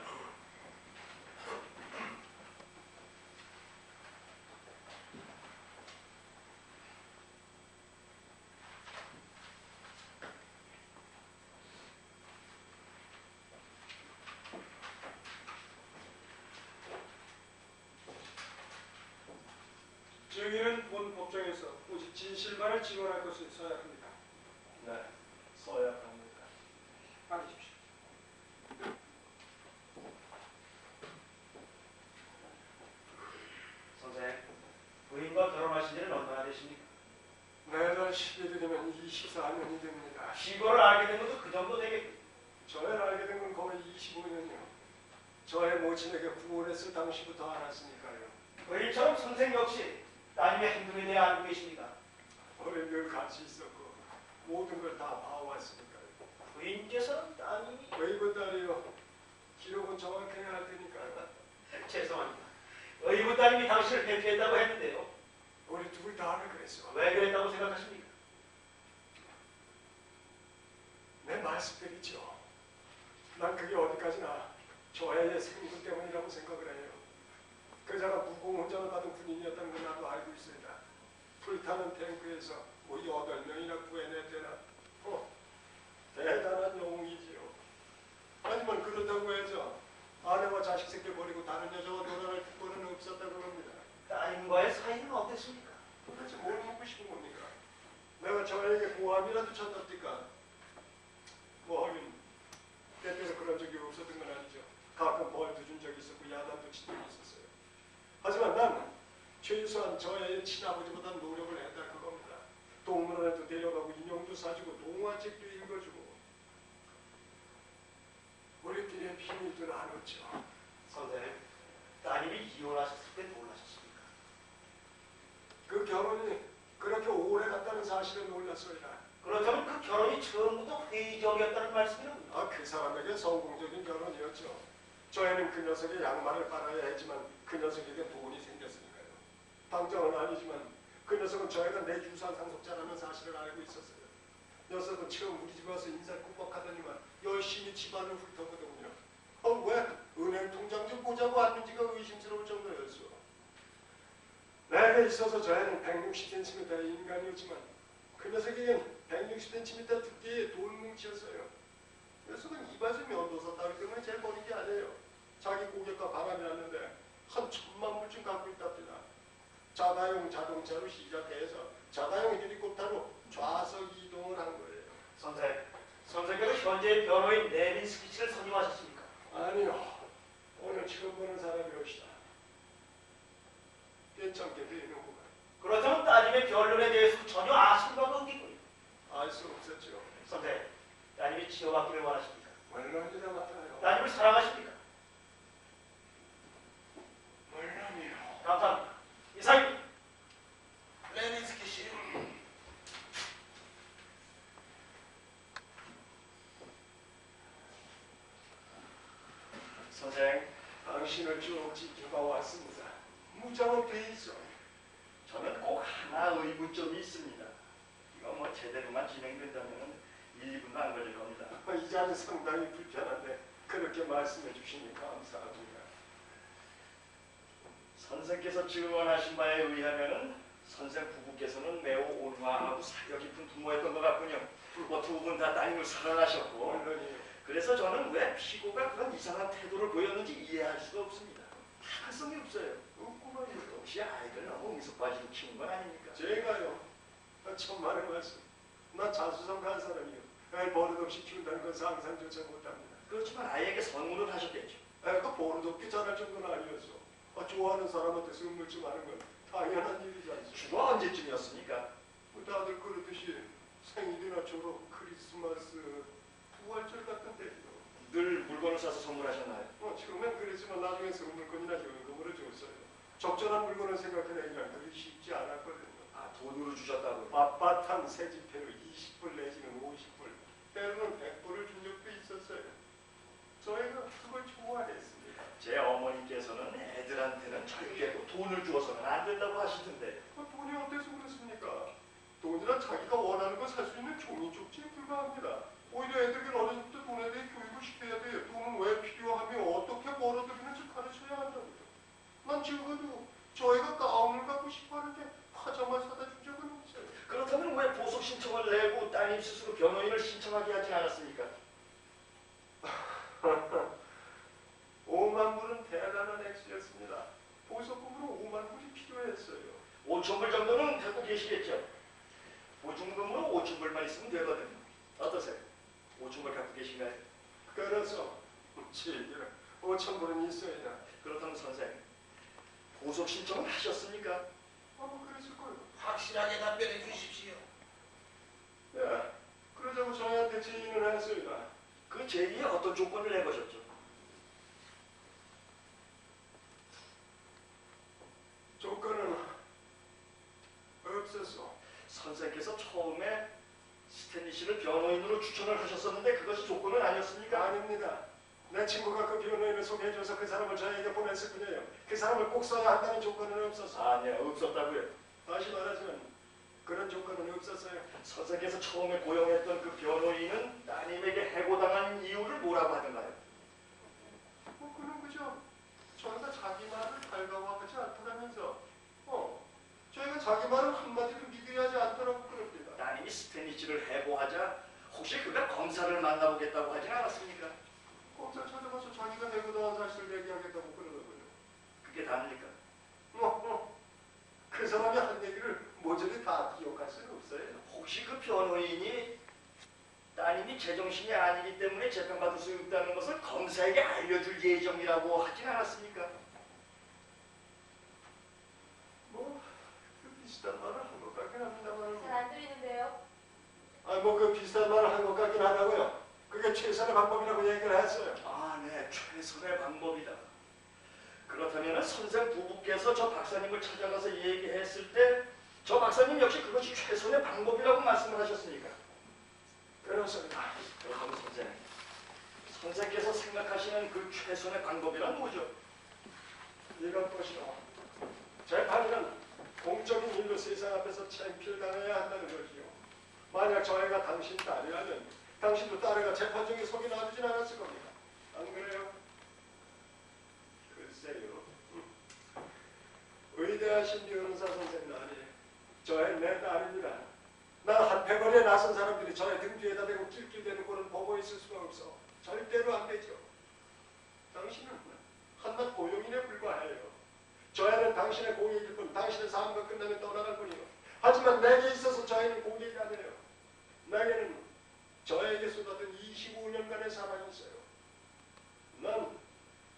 증인은 본 법정에서 오직 진실만을 증언할 것을 써야 합니다. 네, 써야 합니다. 앉으십시오. 선생, 부인과 결혼하신 지는 얼마나 되십니까? 내달 11일이면 24년이 됩니다. 피고를 알게 된 것도 그 정도 되겠고. 저를 알게 된 건 거의 25년이요. 저의 모친에게 후원했을 당시부터 알았으니까요. 부인처럼 선생 역시 따님의 행동에 대해 알고 계십니까? 늘 같이 있었고 모든 걸 다 봐왔으니까요. 부인께서는 따님이 웨이브 딸이요. 기록은 정확해야 할 테니까요. 죄송합니다. 의붓 따님이 당신을 대피했다고 했는데요. 우리 둘 다를 그랬어. 왜 그랬다고 생각하십니까? 내 말씀드리죠. 난 그게 어디까지나 저 애의 생분 때문이라고 생각을 해요. 그자가 무공훈장을 받은 군인이었다는 걸 나도 알고 있습니다. 불타는 탱크에서 뭐 8명이나 구해냈대나. 대단한 영웅이지요. 하지만 그렇다고 해서 아내와 자식 새끼 버리고 다른 여자와 놀아날 특권은 없었다고 합니다. 따님과의 사이는 어땠습니까? 도대체 뭘 묻고 싶은 겁니까? 내가 저 애에게 고함이라도 쳤답니까? 뭐 하긴 때때로 그런 적이 없었던 건 아니죠. 가끔 벌도 준 적이 있었고 야단도 친 적이 있었어요. 하지만 난 최소한 저 애의 친아버지보다 노력을 했다 그겁니다. 동물원에도 데려가고 인형도 사주고 동화책도 읽어주고 우리끼리의 비밀도 나눴죠. 선생님, 따님이 이혼하셨을 때 놀라셨습니까? 그 결혼이 그렇게 오래 갔다는 사실에 놀랐어요. 그렇다면 그 결혼이 처음부터 회의적이었다는 말씀이랍니다. 그 사람에게 성공적인 결혼이었죠. 저 애는 그 녀석의 양말을 빨아야 했지만 그 녀석에게 돈이 생겼으니까요. 당장은 아니지만 그 녀석은 저 애가 내 유산 상속자라는 사실을 알고 있었어요. 녀석은 처음 우리 집에 와서 인사를 꾸벅하더니만 열심히 집안을 훑어보더군요. 왜 은행 통장 좀 보자고 왔는지가 의심스러울 정도였어. 내게 있어서 저 애는 160cm의 인간이었지만 그 녀석에겐 160cm 두께의 돌뭉치였어요. 녀석은 이바지 면도사 따위 때문에 제 버린 게 아니에요. 자기 고객과 바람이 났는데 한 1000만 불쯤 갖고 있답니다. 자가용 자동차로 시작해서 자가용 헬리콥터로 좌석 이동을 한 거예요. 선생님께서 현재 변호인 레빈스키 씨를 선임하셨습니까? 아니요. 오늘 처음 보는 사람이옵시다. 괜찮게 보이는구만. 그렇다면 따님의 변론에 대해서 전혀 아실 바가 없겠군요. 알 수 없었죠. 선생님, 따님이 치료받기를 원하십니까? 물론이라 같아요. 따님을 사랑하십니까? 물론이요. 감사합니다. 이상입니다. 레닌스키 씨, 선생, 당신을 쭉 지켜봐 왔습니다. 무장은 돼 있어. 저는 꼭 하나 의문점이 있습니다. 이거 뭐 제대로만 진행된다면 1, 2분도 안 걸릴 겁니다. 이 자리 상당히 불편한데 그렇게 말씀해 주시니 감사합니다. 선생께서 증언하신 바에 의하면은 선생 부부께서는 매우 온화하고 사려 깊은 부모였던 것 같군요. 뭐 두 분 다 따님을 사랑하셨고, 물론이요. 그래서 저는 왜 피고가 그런 이상한 태도를 보였는지 이해할 수가 없습니다. 타당성이 없어요. 없구만요. 혹시 아이들 너무 미숙빠지로 키운 건 아닙니까? 제가요. 천만의 말씀. 나 자수성 간 사람이요. 애 버릇없이 키운다는 건 상상조차 못합니다. 그렇지만 아이에게 선물을 하셨겠죠. 애가 버릇없게 자랄 정도는 아니었어. 좋아하는 사람한테 선물 좀 하는 건 당연한 일이지 않습니까? 주가 언제쯤이었습니까? 다들 그러듯이 생일이나 졸업, 크리스마스, 부활절 같은 때죠. 늘 물건을 사서 선물하셨나요? 처음엔 그랬지만 나중에 선물권이나 현금으로 줬어요. 적절한 물건을 생각해내기가 그리 쉽지 않았거든요. 아, 돈으로 주셨다고요? 빳빳한 새 지폐로 20불 내지는 50불, 때로는 100불을 준 적도 있었어요. 저희가 그걸 좋아했습니다. 제 어머니께서는 애들한테는 절대로 돈을 주어서는 안 된다고 하시던데. 돈이 어때서 그렇습니까? 돈이란 자기가 원하는 걸 살 수 있는 종이 쪽지에 불과합니다. 오히려 애들에게 어려서부터 돈에 대해 교육을 시켜야 돼요. 돈은 왜 필요하며 어떻게 벌어들이는지 가르쳐야 한답니다. 난 적어도 저희가 가운을 갖고 싶어 하는데 파자마 사다 준 적은 없어요. 그렇다면 왜 보석 신청을 내고 따님 스스로 변호인을 신청하게 하지 않았습니까? 5만 불은 대단한 액수였습니다. 보석금으로 5만 불이 필요했어요. 5천 불 정도는 갖고 계시겠죠? 보증금으로 5천 불만 있으면 되거든요. 어떠세요? 5천 불 갖고 계신가요? 그래서 5천 불은 있어야. 그렇다면 선생, 보석 신청을 하셨습니까? 그랬을 거예요. 확실하게 답변해 주십시오. 예, 그러자고 저희한테 제의는 했습니다. 그 제의에 어떤 조건을 내거셨죠? 조건은 없었어. 선생께서 처음에 스탠리 씨를 변호인으로 추천을 하셨었는데 그것이 조건은 아니었습니까? 아닙니다. 내 친구가 그 변호인을 소개해줘서 그 사람을 저에게 보냈을 뿐이에요. 그 사람을 꼭 써야 한다는 조건은 없었어. 아니요, 없었다고요. 다시 말하지만 그런 조건은 없었어요. 선생께서 처음에 고용했던 그 변호인은 따님에게 해고당한 이유를 뭐라고 하던가요? 그는 그죠. 저희가 자기 말을 달가워하지 않더라면서 저희가 자기 말을 한마디도 믿으려 하지 않더라고 그럽니다. 따님이 스탠리 씨를 해고하자 혹시 그가 검사를 만나보겠다고 하진 않았습니까? 검사 찾아가서 자기가 해고당한 사실을 얘기하겠다고 그러더군요. 그게 답니까? 그 사람이 한 얘기를 모조리 다 기억할 수는 없어요. 혹시 그 변호인이 따님이 제정신이 아니기 때문에 재판받을 수 없다는 것을 검사에게 알려줄 예정이라고 하진 않았습니까? 그 비슷한 말을 한 것 같긴 합니다만. 잘 안 들리는데요. 그 비슷한 말을 한 것 같긴 하다고요. 그게 최선의 방법이라고 얘기를 했어요. 아, 네. 최선의 방법이다. 그렇다면 선생 부부께서 저 박사님을 찾아가서 얘기했을 때 저 박사님 역시 그것이 최선의 방법이라고 말씀을 하셨으니까. 그렇습니다. 그렇다면 선생께서 생각하시는 그 최선의 방법이란 뭐죠? 이것 보시오. 재판이란 공적인 일로 세상 앞에서 창피를 당해야 한다는 것이요. 만약 저희가 당신 딸이라면 당신도 딸애가 재판 중에 속이 놔두진 않았을 겁니다. 안 그래요? 글쎄요. 위대하신 변호사 선생 날이 저의 내 딸입니다. 나 한패거리에 나선 사람들이 저의 등 뒤에다 대고 낄낄대는 꼴을 보고 있을 수가 없어. 절대로 안 되죠. 당신은 한낱 고용인에 불과해요. 저애는 당신의 공익일 뿐, 당신의 삶과 끝나면 떠나갈 뿐이요. 하지만 내게 있어서 저애는 공익이 아니에요. 내게는 저에게 쏟아든 25년간의 사랑이 있어요. 난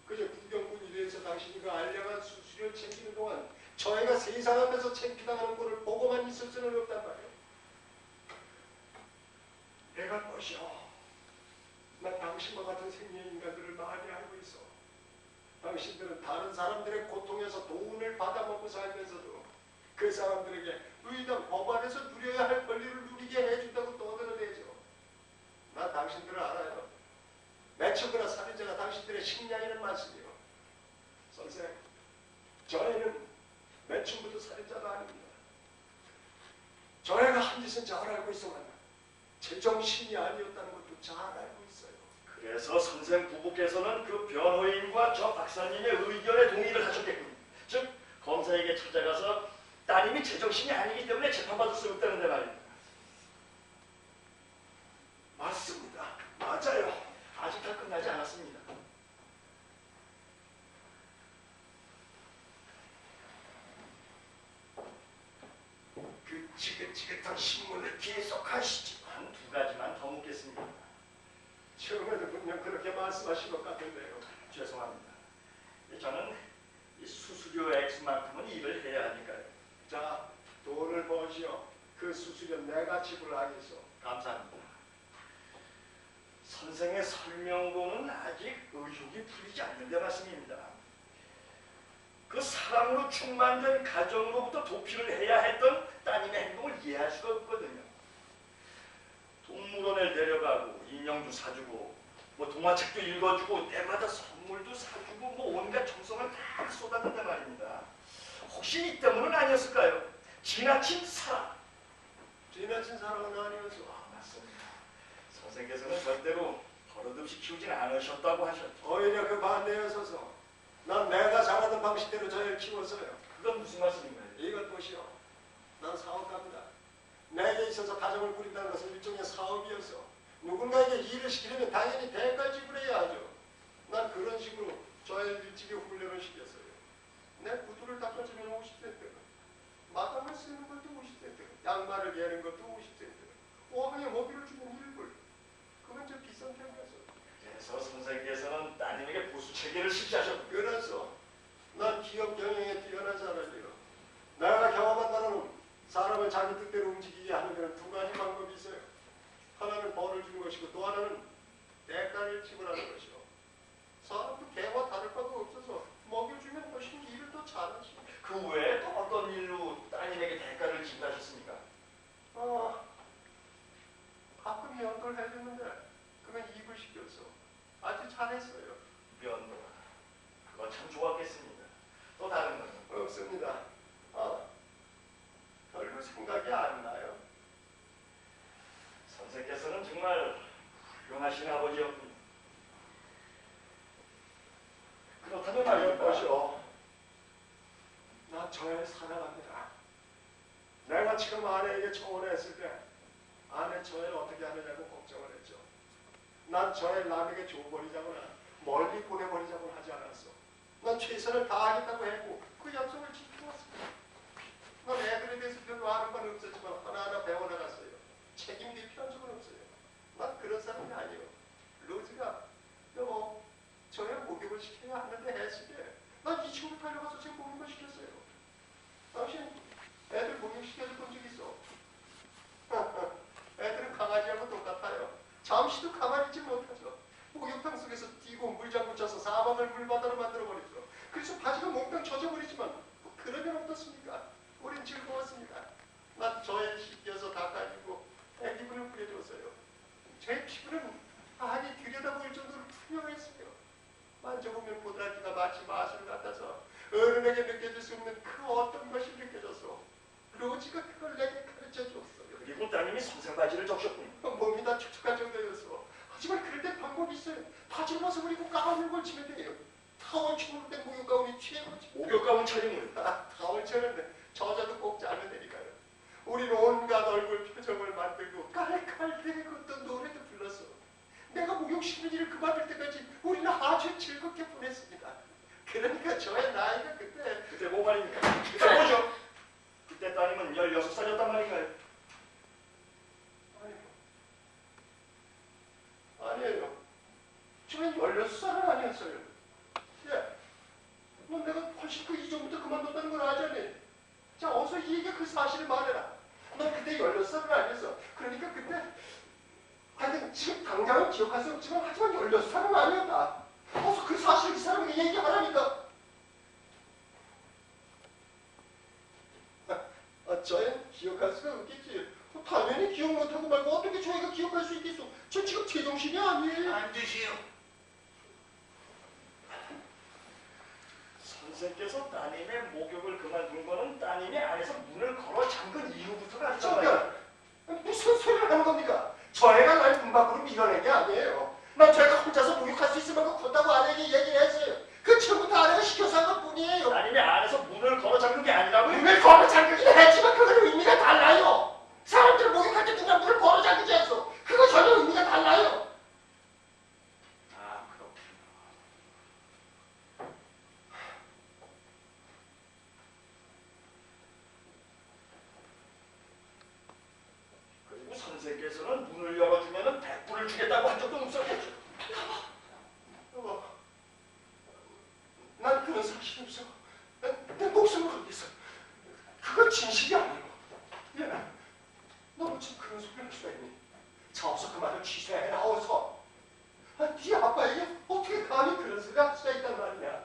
그저 구경꾼이 돼서 당신이 그 알량한 수수료를 챙기는 동안 저희가 세상 앞에서 창피당하는 꼴을 보고만 있을 수는 없단 말이에요. 내가 보시오. 난 당신과 같은 생리의 인간들을 많이 알고 있어. 당신들은 다른 사람들의 고통에서 돈을 받아먹고 살면서도 그 사람들에게 의당 법안에서 누려야 할 권리를 누리게 해준다고 떠들어대죠. 난 당신들을 알아요. 매춘부나 살인자가 당신들의 식량에는 많습니다. 선생, 저희는 매춘부도 살인자도 아닙니다. 저희가 한 짓은 잘 알고 있어만 제정신이 아니었다는 것도 잘 알고 있어요. 그래서 선생 부부께서는 그 변호인과 저 박사님의 의견에 동의를 하셨겠군요. 즉 검사에게 찾아가서 따님이 제정신이 아니기 때문에 재판받을 수 없다는데 말입니다. 맞습니다. 맞아요. 아직 다 끝나지 않았습니다. 그 지긋지긋한 신문을 계속하시지. 한 두 가지만 더 묻겠습니다. 처음에도 분명 그렇게 말씀하신 것 같은데요. 죄송합니다. 저는 이 수수료 X만큼은 일을 해야 하니까요. 자, 돈을 버시오. 그 수수료 내가 지불하겠소. 감사합니다. 선생의 설명으로는 아직 의혹이 풀리지 않는데 말씀입니다. 그 사랑으로 충만된 가정으로부터 도피를 해야 했던 따님의 행동을 이해할 수가 없거든요. 동물원에 데려가고 인형도 사주고 동화책도 읽어주고 때마다 선물도 사주고 온갖 정성을 다 쏟았는데 말입니다. 혹시 이 때문은 아니었을까요? 지나친 사랑. 지나친 사랑은 아니었어. 맞습니다. 선생께서는 절대로 버릇없이 키우진 않으셨다고 하셨죠. 오히려 그 반대에 서서 난 내가 잘하던 방식대로 저희를 키웠어요. 그건 무슨 말씀인가요? 이것 보시오. 난 사업가입니다. 내게 있어서 가정을 꾸린다는 것은 일종의 사업이어서 누군가에게 일을 시키려면 당연히 대가를 지불해야 하죠. 난 그런 식으로 저의 일찍이 훈련을 시켰어요. 내 구두를 닦아주면 50센트, 마감을 쓰는 것도 50센트, 양말을 개는 것도 50센트, 5항에 먹이를 주면 1불. 그건 좀 비싼 편이었어. 그래서 선생께서는 따님에게 보수 체계를 실시하셨고 그래서 난 기업 경영에 뛰어난 사람이에요. 내가 경험한 바로는 사람을 자기 뜻대로 움직이게 하는 데는 두 가지 방법이 있어요. 하나는 벌을 주는 것이고 또 하나는 대가를 지불하는 것이요. 사람도 개와 다를 바가 없어서 먹여주면 훨씬 일을 더 잘하지. 그 외에 또 어떤 일로 따님에게 대가를 지불하셨습니까? 좋았겠습니다. 또 다른 건? 없습니다. 별로 생각이 안 나요. 선생께서는 정말 훌륭하신 아버지였군요. 그렇다면 말입니다. 보시오. 나 저애 사랑합니다. 내가 지금 아내에게 청혼했을 때 아내 저애를 어떻게 하느냐고 걱정을 했죠. 난 저애 남에게 줘버리자거나 멀리 보내버리자고는 하지 않았어. 난 최선을 다하겠다고 했고 그 약속을 지켜왔습니다. 난 애들에 대해서 별로 아는 건 없었지만 하나하나 배워나갔어요. 책임질 필요한 적은 없어요. 난 그런 사람이 아니에요. 로즈가 여보 저애 목욕을 시켜야 하는데 했을 때 난 이 친구 달려가서 제 목욕을 시켰어요. 당신 애들 목욕시켜줄 본 적 있어? 애들은 강아지하고 똑같아요. 잠시도 가만히 있지 못하죠. 목욕탕 속에서 뛰고 물장구 쳐서 사방을 물바다로 만들어버리죠. 그래서 바지가 몽땅 젖어버리지만 뭐 그러면 어떻습니까? 우린 즐거웠습니다. 난 저애 씻겨서 닦아주고 애기분을 부려줬어요. 제 피부는 아니 들여다보일 정도로 투명했어요. 만져보면 보드라기가 마치 마술 같아서 어른에게 느껴질 수 없는 그 어떤 것이 느껴졌어. 로지가 그걸 내게 가르쳐줬어요. 그리고 따님이 선생바지를 적셨군요. 몸이 다 축축한 정도였어. 하지만 그럴 때 방법이 있어요. 바지를 벗어버리고 가운을 걸치면 돼요. 타월처럼 된 목욕가운이 최고지. 목욕가운 차림을. 타월처럼 저자도 꼽지 않는다니까요. 우리는 온갖 얼굴 표정을 만들고 깔깔대고 또 노래도 불렀어. 내가 목욕시키는 일을 그만둘 때까지 우리는 아주 즐겁게 보냈습니다. 그러니까 저의 나이가 그때 뭐 말입니까? 그때 뭐죠? 그때 따님은 16살이었단 말인가요? 아니에요. 저는 16살은 아니었어요. 예. 너 내가 훨씬 그 이전부터 그만뒀다는 걸 아자니? 자, 어서 이 얘기 그 사실을 말해라. 넌 그때 16살은 아니었어. 그러니까 그때 하여튼 지금 당장은 기억할 수 없지만 하지만 16살은 아니었다. 어서 그 사실을 이 사람에게 얘기하라니까. 저애 기억할 수가 없겠지. 당연히 기억 못하고 말고 어떻게 저애가 기억할 수 있겠어. 저 지금 제정신이 아니에요. 앉으시오. 선생께서 따님의 목욕을 그만둔 거는 따님이 안에서 문을 걸어 잠근 이후부터가 잠깐! 무슨 소리를 하는 겁니까? 저애가 날 문 밖으로 밀어낸 게 아니에요. 난 저애가 혼자서 목욕할 수 있을 만큼 컸다고 아내에게 얘기를 했어요. 그 처음부터 아내가 시켜서 한 것뿐이에요. 따님이 안에서 문을 걸어 잠근 게 아니라고요? 문을 걸어 잠그긴 했지만 그건 의미가 달라요. 사람들 목욕할 때 누가 문을 걸어 잠그지 않소. 그거 전혀 의미가 달라요. 아, 그렇군요. 그리고 선생께서는 문을 열어주면 100불을 주겠다고 한 적도 없었겠죠. 여보, 난 그런 사실이 없어. 내 목숨을 걸겠어. 그건 진실이 아니고. 미안해. 너 어쩜 그런 소리를 할 수가 있니? 자, 어서 그 말을 취소해라, 어서. 네 아빠에게 어떻게 감히 그런 소리를 할 수가 있단 말이냐.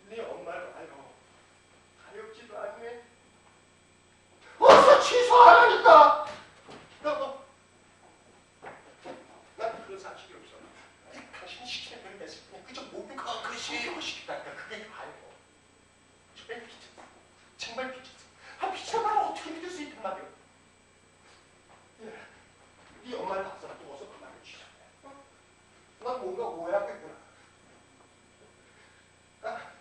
네 엄마를 알고 가엾지도 않네. 어서 취소하라니까. 여보, 난 그런 사실이 없어. 당신이 시키는 대로 했을 뿐 그저 목욕하고 글쎄요. 시켰다니까. 그게 다예요. 정말 미쳤어. 정말 미쳤어. 미치는 말을 어떻게 믿을 수 있단 말이야. 예, 네 엄마를 봤어라. 또 어서 그 말을 취소해. 난 뭔가 오해하고 있구나.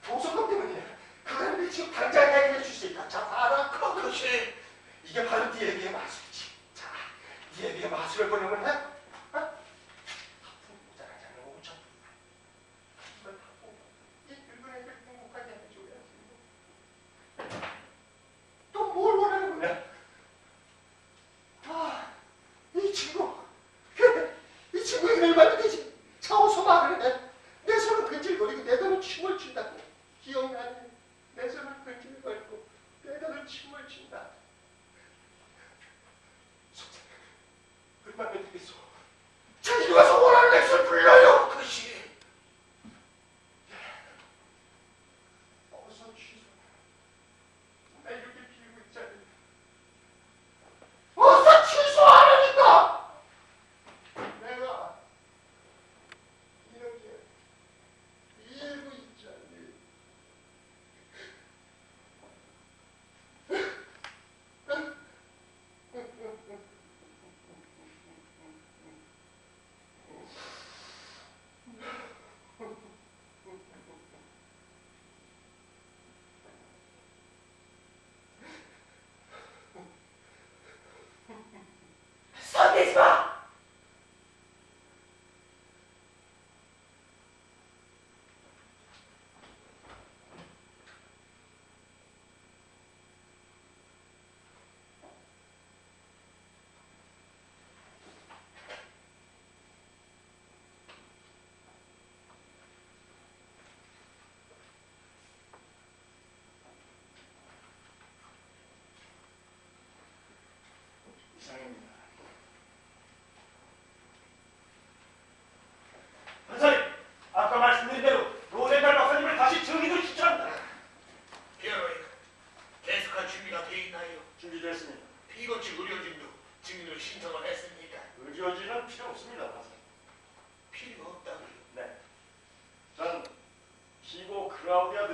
도서관 때문이야. 그건 네 지금 당장 얘기해 줄 수 있다. 자, 알아. 그렇지. 이게 바로 네 애비의 마술이지. 자, 네 애비의 마술을 보려면 해? 모자라지 않는 5천. 이걸 다 보고 이 늙은 애들 행복하게 해줘야지. 또 뭘 원하는 거야? 이 친구. 그래, 이 친구 이름을 말도 되지. 자, 어서 말을 해. 내 손은 근질거리고 내 손은 춤을 춘다고. 기억나니? 내 손을 근질거리고 내 손은 춤을 춘다.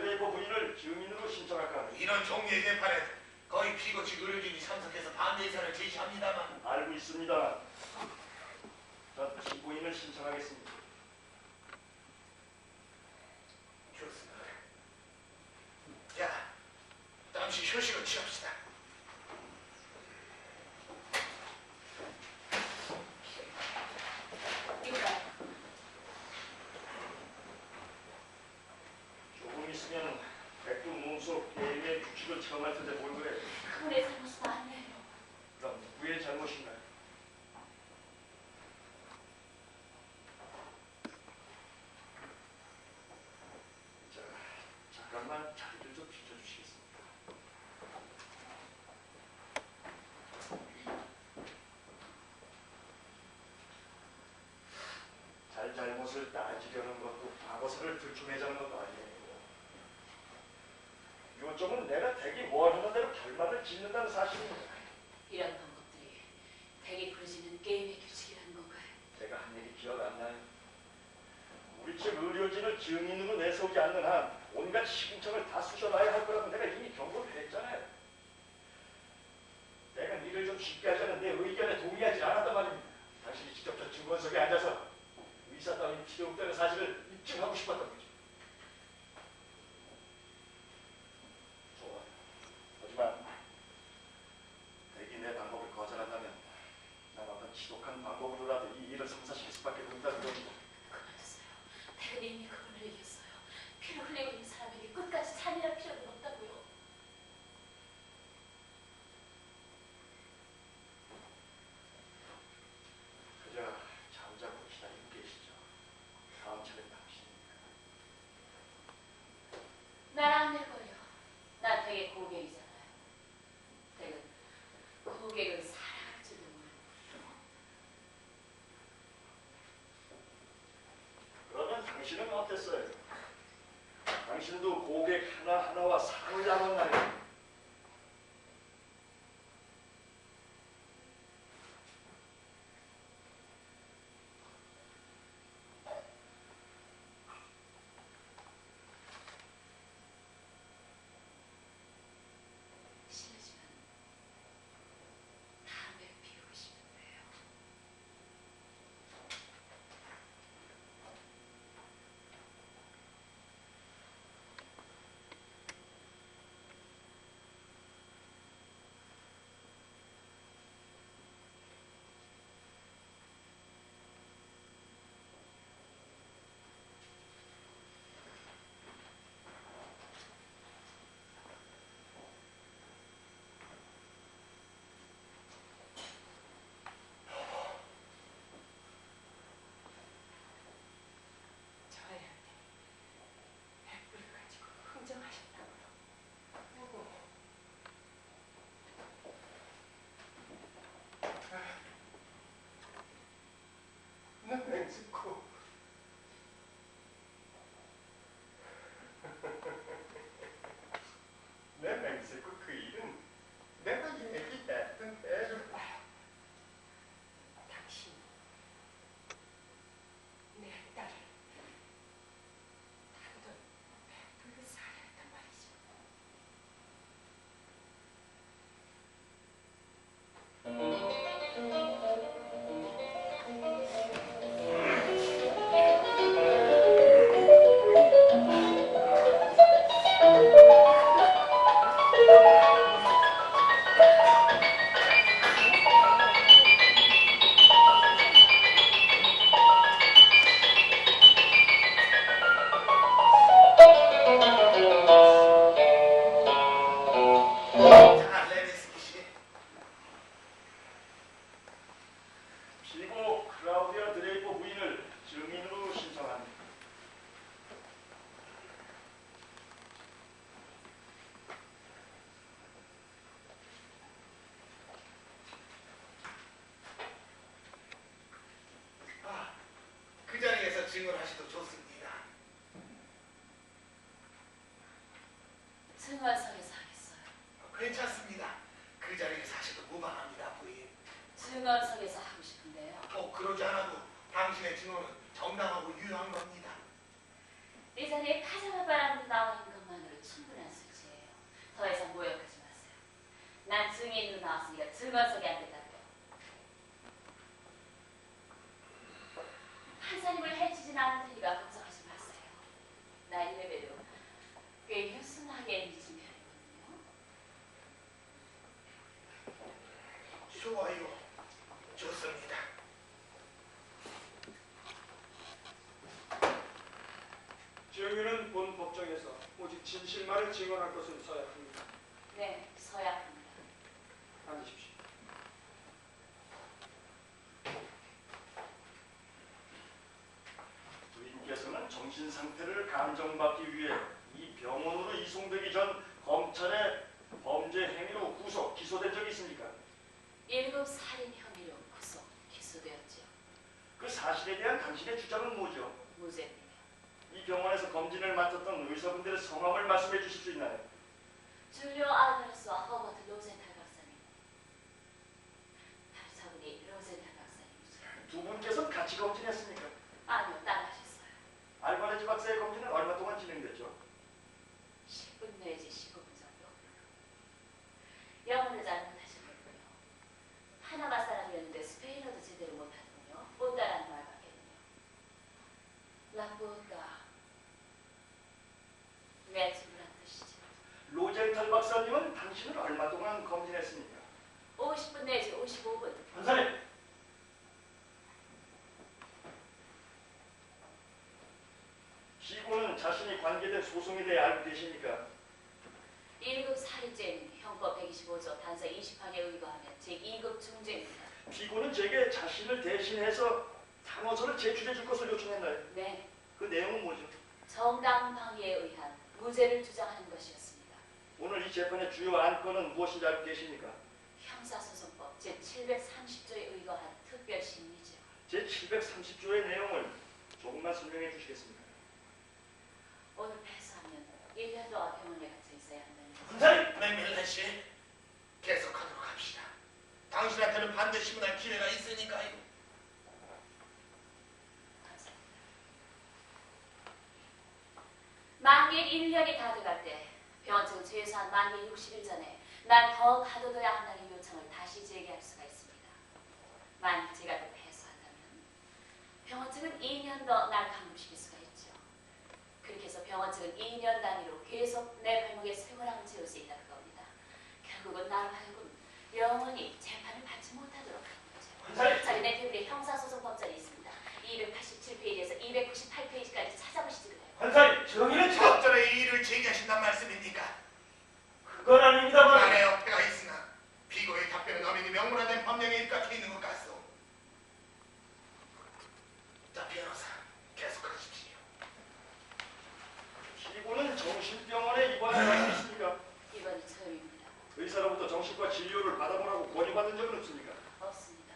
드레이퍼 부인을 증인으로 신청할까 합니다. 이런 종류의 재판에 거의 피고 측 의료진이 참석해서 반대 의사를 제시합니다만 알고 있습니다. 저 피고인을 신청하겠습니다. 좋습니다. 자, 잠시 휴식을 취합시다. 이거요. 조금 있으면 백두 몸속 게임의 규칙을 처음 할 텐데 뭘 그래? 그분의 잘못은 아니에요. 그럼 누구의 잘못인가요? 자, 잠깐만 자리를 좀 비켜주시겠습니까? 잘못을 따지려는 것도 과거사를 들춰내자는 것도 아니에요. 요점은 내가 댁이 원하는 대로 결말을 짓는다는 사실입니다. 이런 방법들이 댁이 부르짖는 게임의 규칙이라는 건가요? 제가 한 얘기 기억 안 나요? 우리 집 의료진을 증인으로 내세우지 않는 한 온갖 시궁창을 다 쑤셔놔야 할 거라고 내가 이미 경고를 했잖아요. 내가 일을 좀 쉽게 하자는 내 의견에 동의하지 않았단 말입니다. 당신이 직접 저 증언석에 앉아서 의사 따위 필요 없다는 사실을 입증하고 싶었던 거죠. 좋아. 하지만 대기 내 방법을 거절한다면 난 어떤 지독한 방법으로라도 이 일을 성사시킬 수밖에 없다는 겁니다. 그만두세요. 댁은 이미 그분을 이겼어요. 피를 흘리고 있는 사람에게 끝까지 잔인할 필요는 없다고요. 그저 잠자고 기다리고 계시죠. 다음 차례는 당신입니다. 난 안 낼 거예요. 난 댁의 고객이잖아요. 댁은 고객을 사랑할 줄도 모르고. 그러면 당신은 어땠어요? 당신도 고객 하나하나와 사랑을 나눴나요? 실례지만 담배 피우고 싶은데요. 저희한테 100불을 가지고 흥정하셨다고요. 난 멕시코. 내 멕시코 그 일은 내가 얘기했던 대로. 당신 내 딸을 단돈 100불을 사야 했단 말이죠. 자, 레네스키 씨. 피고 클라우디아 드레이퍼 부인을 증인으로 신청합니다. 아, 그 자리에서 증언하셔도 좋습니다. 증언석에서 하겠어요. 괜찮습니다. 그 자리에서 하셔도 무방합니다, 부인. 증언석에서 하고 싶은데요. 그러지 않아도 당신의 증언은 정당하고 유효한 겁니다. 이 자리에 파자마 바람으로 나와 있는 것만으로 더 이상 모욕하지 마세요. 난 증인으로 나왔으니까 증언석이 안 된다고요. 판사님을 해치진 않을 테니까 걱정하지 마세요. 나 이래봬도 꽤 유순하게 믿은 편이거든요. 좋아요. 좋습니다. 증인은 본 법정에서 오직 진실만을 증언할 것을 서야 합니다. 네, 서야 합니다. 앉으십시오. 부인께서는 정신 상태를 감정받기 위해 이 병원으로 이송되기 전 검찰의 범죄 행위로 구속, 기소된 적이 있습니까? 7 살인 혐의로 구속, 기소되었죠. 그 사실에 대한 당신의 주장은 뭐죠? 무죄입니다. 이 병원에서 검진을 맡았던 의사분들의 성함을 말씀해 주실 수 있나요? 줄리오 알바레스와 허버트 로젠탈 박사님. 바로 저분이 로젠탈 박사님이죠. 두 분께서는 같이 검진했습니까? 아니요, 따라하셨어요. 알바레즈 박사의 검진은 얼마 동안 진행됐죠? 10분 내지 15분 정도. 영어를 잘 못하시는군요. 파나마 사람이었는데 스페인어도 제대로 못하더군요. 본다라는 말밖에는요. 라포다. 매주란 뜻이죠. 로젠탈 박사님은 당신을 얼마 동안 검진했습니까? 50분 내지 55분. 판사님, 피고는 자신이 관계된 소송에 대해 알고 계십니까? 1급 살인죄는 형법 125조 단서 20항에 의거하면 제2급 중죄입니다. 피고는 제게 자신을 대신해서 상호서를 제출해 줄 것을 요청했나요? 네, 그 내용은 뭐죠? 정당 방위에 의한 무죄를 주장하는 것이었습니다. 오늘 이 재판의 주요 안건은 무엇인지 알고 계십니까? 형사소송법 제730조에 의거한 특별심리죠. 제730조의 내용을 조금만 설명해 주시겠습니까? 오늘 패소하면 1년 동안 병원에 갇혀 있어야 한다는 거죠. 판사님, 맥밀런 씨, 계속하도록 합시다. 당신한테는 반드시 문할 기회가 있으니까요. 감사합니다. 만기 1년이 다 돼갈 때 병원 측은 최소한 만기 60일 전에 날 더 가둬둬야 한다는 요청을 다시 제기할 수가 있습니다. 만약 제가 또 패소한다면 병원 측은 2년 더 날 감금시킬 수가 있죠. 그렇게 해서 병원 측은 2년 단위로 계속 내 발목에 쇠고랑을 채울 수 있다는 겁니다. 결국은 나로 하여금 영원히 재판을 받지 못하도록 하는 거죠. 판사님, 저기 내 테이블에 형사소송법전이 있습니다. 287페이지에서 298페이지까지 찾아보시지 그래요. 판사님, 정의는 지금 법전에 이 일을 제기하신단 말씀입니까? 그건 아닙니다만. 안해요. 때가 있으나 피고의 답변은 어민이 명문화된 법령에 입각해 있는 것 같소. 자, 변호사, 계속하십시오. 피고는 정신병원에 입원한 적이 있습니까? 이번이 처음입니다. 의사로부터 정신과 진료를 받아보라고 권유받은 적은 없습니까? 없습니다.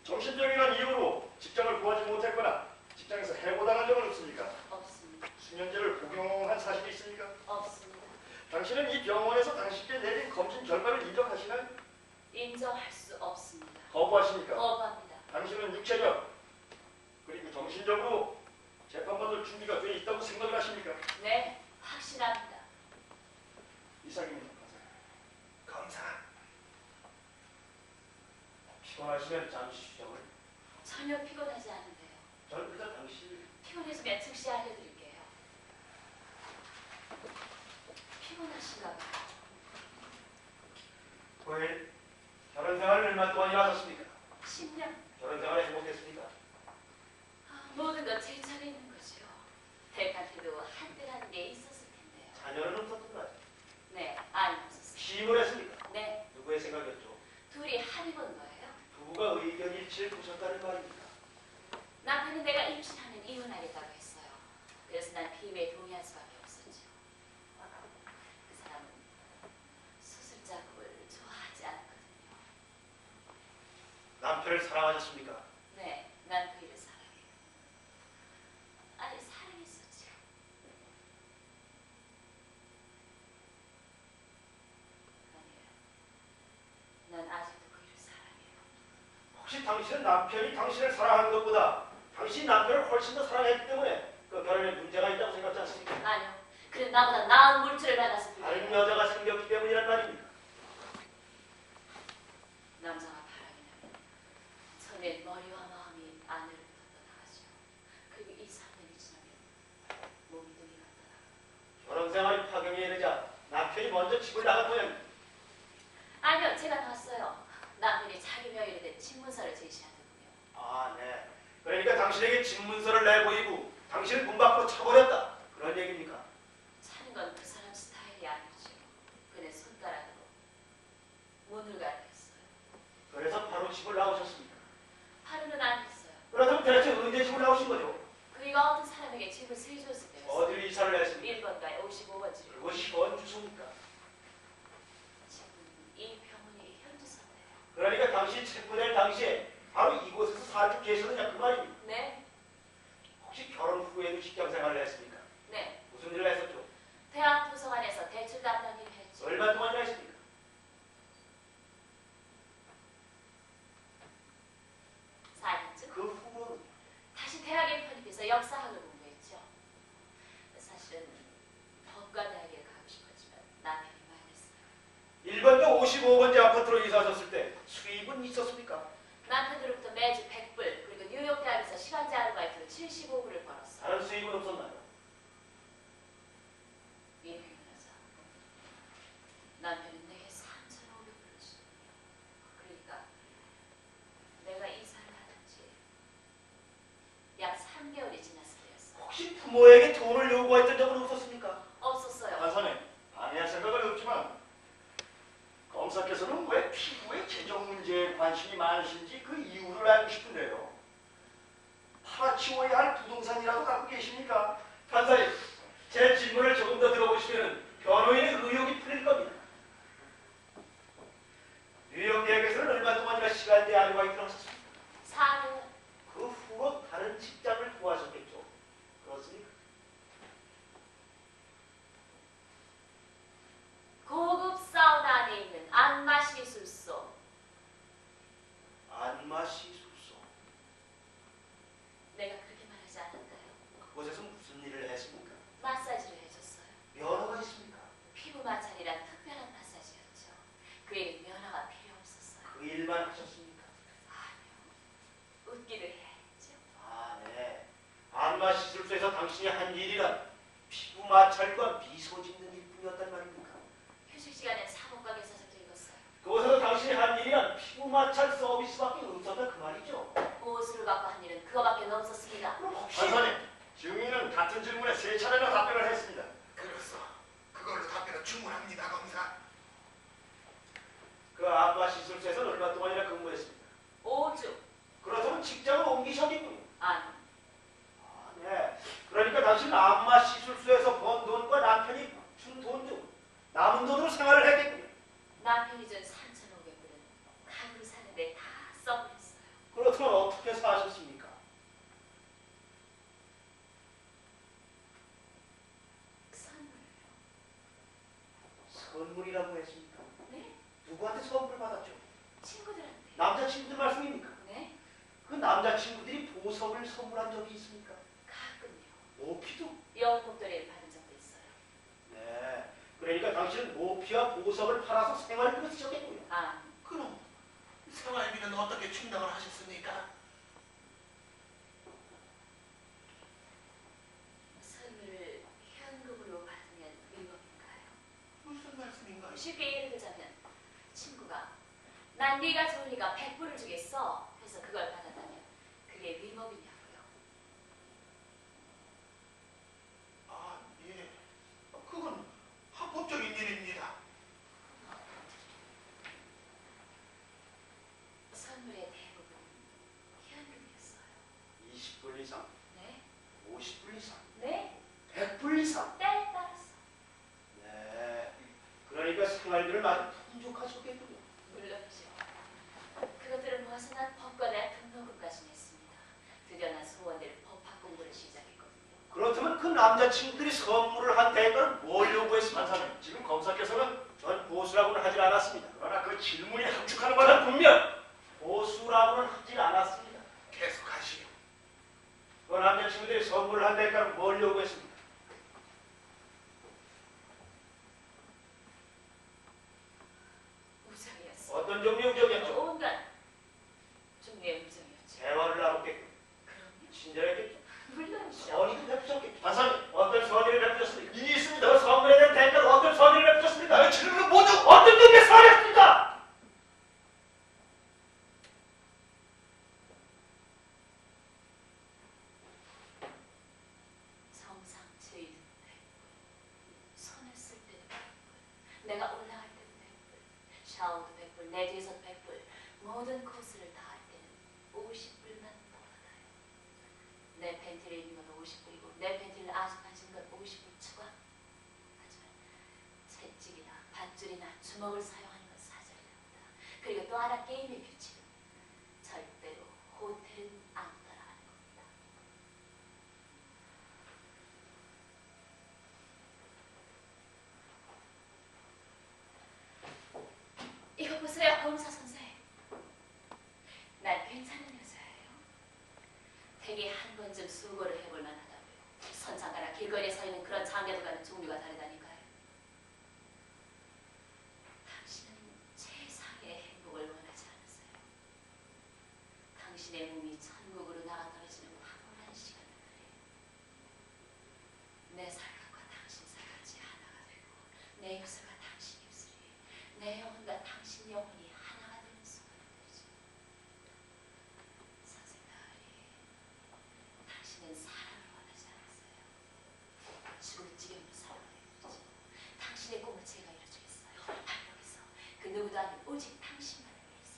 정신병이란 이유로 직장을 구하지 못했거나 직장에서 해고당한 적은 없습니까? 없습니다. 수면제를 복용한 사실이 있습니까? 없습니다. 당신은 이 병원에서 당신께 내린 검진 결과를 인정하시나요? 인정할 수 없습니다. 거부하십니까? 거부합니다. 당신은 육체적 그리고 정신적으로 재판받을 준비가 돼 있다고 생각을 하십니까? 네, 확신합니다. 이상입니다. 검사, 피곤하시면 잠시 휴정을. 전혀 피곤하지 않은데요. 저는 일단 당신 피곤해지면 즉시 알려드릴게요. 피곤하신가 봐요. 고일 결혼 생활을 얼마 동안이나 하셨습니까? 10년. 결혼 생활에 행복했습니까? 모든 건 제 차례 있는 거죠. 댁한테도 한때라는 게 있었을 텐데요. 자녀는 없었던가요? 네, 아이 없었어요. 취임을 했습니까? 네, 누구의 생각이었죠? 둘이 합의본 거예요. 부부가 의견 일치를 보셨다는 말입니다. 남편은 내가 임신하면 이혼하겠다고 했어요. 그래서 난 피임에 동의할 수밖에 없었죠. 그 사람은 수술 작업을 좋아하지 않거든요. 남편을 사랑하셨습니까? 네, 난 그 일을 사랑해요. 아니, 사랑했었죠. 아니에요. 난 아직도 그 일을 사랑해요. 혹시 당신은 남편이 당신을 사랑하는 것보다 당신이 남편을 훨씬 더 사랑했기 때문에 그 결혼에 문제가 있다고 생각지 않습니까? 아니요. 그는 나보다 나은 물질을 받았을 다른 뿐이에요. 여자가 생겼기 때문이 집을 나간 모양입니다. 아니요, 제가 봤어요. 남편이 자기 명의로 된 집문서를 제시하더군요. 아, 네. 그러니까 당신에게 집문서를 내고 이후 당신을 문 밖으로 쳐버렸다. 그런 얘기입니까? 차는 건 그 사람 스타일이 아니죠. 그는 손가락으로 문을 가렸어요. 그래서 바로 집을 나오셨습니까? 하루는 안 했어요. 그렇다면 대체 언제 집을 나오신 거죠? 그이가 어떤 사람에게 집을 세줬을 때였어요. 어디를 이사를 했습니까? 1번가에 55번지로. 그리고 10원 주소입니까? 지금 이 병원이 현주소인데요. 그러니까 당신 체포될 당시에 바로 이곳에서 살고 계셨느냐 그 말입니다. 네, 혹시 결혼 후에도 직장 생활을 했습니까? 네. 무슨 일을 했었죠? 대학 도서관에서 대출 담당 일 했죠. 얼마 동안이나 했습니까? 4년쯤? 그 후로는 다시 대학에 편입해서 역사학을 공부했죠. 사실은 법과대학에 가고 싶었지만 남편이 말했어요. 1번도 55번지 아파트로 이사하셨을 때 수입은 있었습니까? 남편으로부터 매주 100불 그리고 뉴욕 대학에서 시간제 아르바이트로 75불을 벌었어요. 다른 수입은 없었나요? 일을 하자. 남편은 내게 3,500불을 주더군요. 그러니까 내가 이사를 하든지 약 3개월이 지났을 때였어요. 혹시 부모에게 돈을 요구했던 적은 없었습니까? 없었어요. 판사님, 방해할 생각은 없지만 검사께서는 왜 피부의 재정 문제에 관심이 많으신지 그 이유를 알고 싶은데요. 팔아치워야 할 부동산이라도 갖고 계십니까? 판사님, 제 질문을 조금 더 들어보시면 변호인의 의혹이 풀릴 겁니다. 뉴욕 대학에서는 얼마 동안이나 시간제 아르바이트를 하셨습니까? 4년. 그 후로 다른 직장을 구하셨겠죠? 그렇습니까? 고급 사우나 안에 있는 안마시술소. 안마시술소. 내가 그렇게 말하지 않았나요? 그곳에서 무슨 일을 했습니까? 마사지를 해줬어요. 면허가 있습니까? 피부 마찰이란 특별한 마사지였죠. 그에게 면허가 필요 없었어요. 그 일만 하셨습니까? 아니요. 웃기를 해야 했죠. 아, 네. 안마시술소에서 당신이 한 일이란 피부 마찰과 미소 짓는 일뿐이었단 말입니까? 휴식 시간엔 사목가게 사서 읽었어요. 그곳에서 당신이 한 일이란 피부 마찰 서비스밖에 없었다 그 말이죠? 보호수를 갖고 한 일은 그거밖에 없었습니다. 그럼 혹시 판사님, 증인은 같은 질문에 3차례나 답변을 했습니다. 그렇소. 그걸로 답변은 충분합니다, 검사. 그 안마시술소에서 얼마 동안이나 근무했습니까? 5주. 그렇다면 직장을 옮기셨겠군요. 아니. 아, 네. 그러니까 당신은 안마시술소에서 번 돈과 남편이 준 돈 중 남은 돈으로 생활을 했겠군요. 남편이 준 3,500불은 가구 사는데 다 써버렸어요. 그렇다면 어떻게 사셨습니까? 선물을요. 선물이라고 했습니까? 네? 누구한테 선물 받았죠? 친구들한테. 남자친구들 말씀입니까? 네? 그 남자친구들이 보석을 선물한 적이 있습니까? 가끔요. 모피도? 영목도리를 받은 적도 있어요. 네. 그러니까 당신은 모피와 보석을 팔아서 생활비로 쓰셨겠군요. 아니. 그럼 생활비는 어떻게 충당을 하셨습니까? 선물을 현금으로 받으면 위법인가요? 무슨 말씀인가요? 쉽게 예를 들자면 친구가 난 네가 좋으니까 100불을 주겠어 해서 그걸 받았다면 그게 위법이냐고요. 아, 예. 그건 합법적인 일입니다. 선물의 대부분 현금이었어요. 20불 이상, 네? 50불 이상, 네? 100불 이상. 때에 따라서. 네. 그러니까 생활비를 많이 풍족하셨겠군요. 물론이죠. 그것들을 모아서 난 법과대학 등록금까지 냈습니다. 드디어 난 소원대로 법학 공부를 시작했거든요. 그렇다면 그 남자친구들이 선물을 한 대가를 뭘 요구했습니까? 판사님, 지금 검사께서는 전 보수라고는 하질 않았습니다. 그러나 그 질문이 함축하는 저는 바는 분명 보수라고는 하질 않았습니다. 계속하시오. 그 남자친구들이 선물을 한 대가를 뭘 요구했습니까? 우정이었어요. 어떤 종류의 우정이었죠? 온갖 종류의 우정이었죠. 대화를 나눴겠고, 그럼요. 친절했겠죠. 물론이죠. 선의도 베푸셨겠죠. 판사님, 어떤 선의를 베푸셨습니까? 이게 있습니다. 그 선물에 대한 대가로 어떤 선의를 베푸셨습니까? 질문 주먹을 사용하는 건 사절이랍니다. 그리고 또 하나 게임의 규칙은 절대로 호텔은 안 따라가는 겁니다. 이거 보세요, 검사 선생. 난 괜찮은 여자예요. 되게 한 번쯤 수고를 해볼 만하다고요. 선장가나 길거리에 서 있는 그런 장녀들과는 종류가 다르다니까요. 당신은 최상의 행복을 원하지 않으세요. 당신의 몸이 천국으로 나아떨어지는 황홀한 시간을 말해요. 내 살각과 당신 살같이 하나가 되고 내 입술과 당신 입술이 내 영혼과 당신 영혼이 하나가 되는 순간이죠. 선생 나으리, 당신은 사랑을 원하지 않으세요. 죽을 지경으로 살아가야 되죠. 당신의 꿈을 제가 이뤄주겠어요. 바로 여기서 그 누구도 아닌 오직 당신만을 위해서.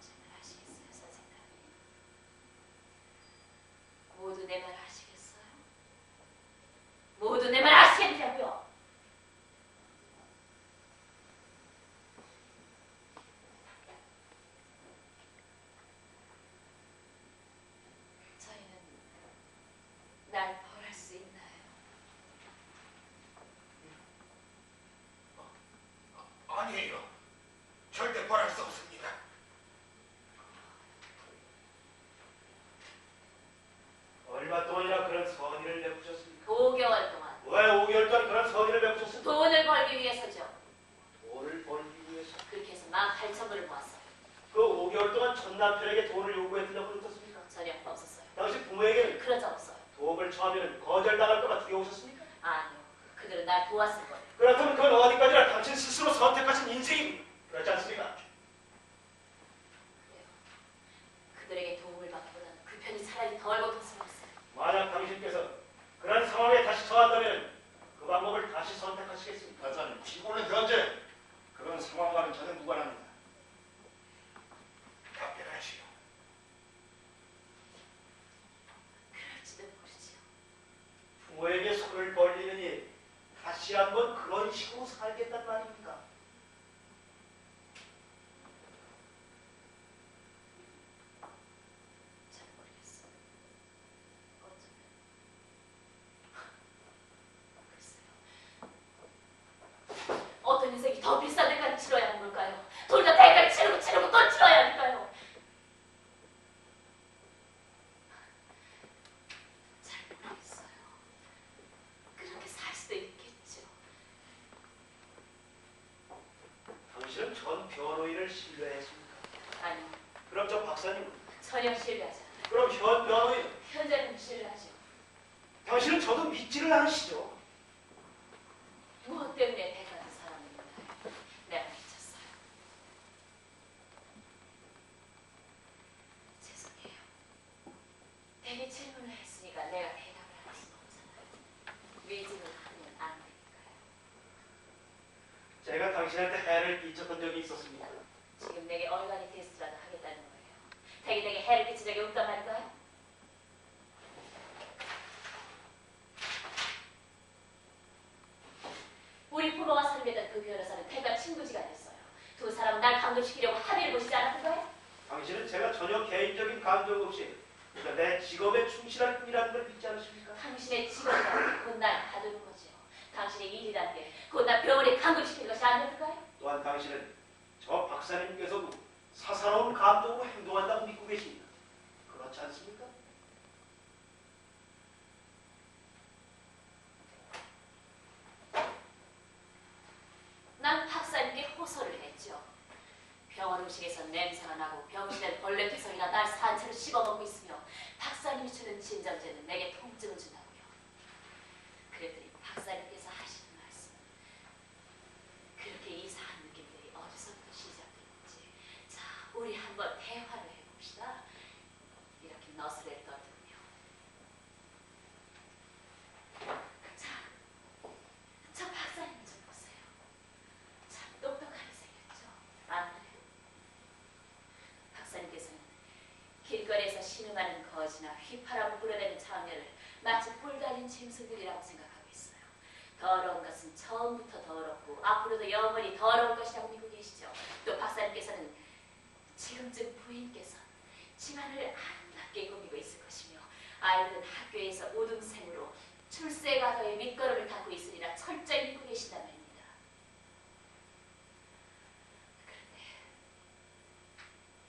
정말 아시겠어요, 선생 나으리? 모두 내 말 아시겠어요? 모두 내 말 아시겠냐고요? 저희는 날 벌할 수 있나요? 아니에요. 절대 벌할 수 없습니다. 얼마 동안이나 그런 선의를 베푸셨습니까? 5개월 동안 왜 5개월 동안 그런 선의를 베푸셨습니까? 돈을 벌기 위해서죠. 돈을 벌기 위해서. 그렇게 해서 18,000불을 모았어요. 그 5개월 동안 전 남편에게 돈을 요구했다고 그러셨습니까? 전혀 없었어요. 당시 부모에게는 그런 적 없어요. 도움을 처하면 거절당할까봐 두려우셨습니까? 아니요. 그들은 날 도왔을 거예요. 그렇다면 그건 어디까지나 당신 스스로 선택하신 인생입니다. 그렇지 않습니까? 그래요. 그들에게 도움을 받기보다는 그 편이 차라리 덜 고통스러웠어요. 만약 당신께서 그런 상황에 다시 처한다면 그 방법을 다시 선택하시겠습니까? 박사님, 피고는 현재 그런 상황과는 전혀 무관합니다. 답변하시오. 그럴지도 모르지요. 부모에게 손을 벌리느니 다시 한번 그런 식으로 살겠단 말입니까? 잘 모르겠어요. 어쩌면 글쎄요. 어떤 인생이 더 비싼 대가를 치러야 하는 걸까요? 둘 다 대가를 치르고 또 치러야 하니까요. 잘 모르겠어요. 그렇게 살 수도 있겠죠. 당신은 전 변호인을 신뢰했습니까? 아니, 그럼 저 박사님, 전혀 신뢰하지 않아요. 그럼 현 변호인, 현재는 신뢰하죠. 당신은 저도 믿지를 않으시죠? 무엇 때문에 대가는 사람입니다. 내가 미쳤어요. 죄송해요. 대개 질문을 했으니까 내가 대답을 할 수는 없잖아요. 위증을 하면 안 되니까요. 제가 당신한테 해를 끼쳤던 적이 있었습니다. 지금 내게 얼간이 테스트라도 하겠다는 거예요. 대개 내게 해를 끼친 적이 없단 말인가요? 우리 부모가 살려던 그 변호사는 대가 친구지가 됐어요. 두 사람은 날 감동시키려고 합의를 보시지 않았던가요? 당신은 제가 전혀 개인적인 감정 없이 그저 내 직업에 충실할 뿐이라는 걸 믿지 않으십니까? 당신의 직업이라는 게 곧 날 가두는 거죠. 당신의 일이라는 게 곧 날 병원에 감동시키는 것이 아닐까요? 또한 당신은 저 박사님께서도 사사로운 감정으로 행동한다고 믿고 계십니다. 그렇지 않습니까? 난 박사님께 호소를 했죠. 병원 음식에서 냄새가 나고 병실에 벌레 퇴성이나 날 산채로 씹어먹고 있으며 박사님이 주는 진정제는 내게 통증을 준다고요. 그랬더니 박사님께서 하시는 말씀은 그렇게 이상한 느낌들이 어디서부터 시작됐는지 자, 우리 한번 대화를 해봅시다. 이렇게 너스레를 떨더군요. 자, 저 박사님 좀 보세요. 참 똑똑하게 생겼죠? 안 그래요? 박사님께서는 길거리에서 신음하는 거지나 휘파람을 불어대는 장녀를 마치 뿔 달린 짐승들이라고 생각하고 있어요. 더러운 것은 처음부터 더럽고 앞으로도 영원히 더러울 것이라고 믿고 계시죠. 또 박사님께서는 지금쯤 부인께서 집안을 아름답게 꾸미고 있을 것이며 아이들은 학교에서 우등생으로 출세가도의 밑거름을 닦고 있으리라 철저히 믿고 계신단 말입니다. 그런데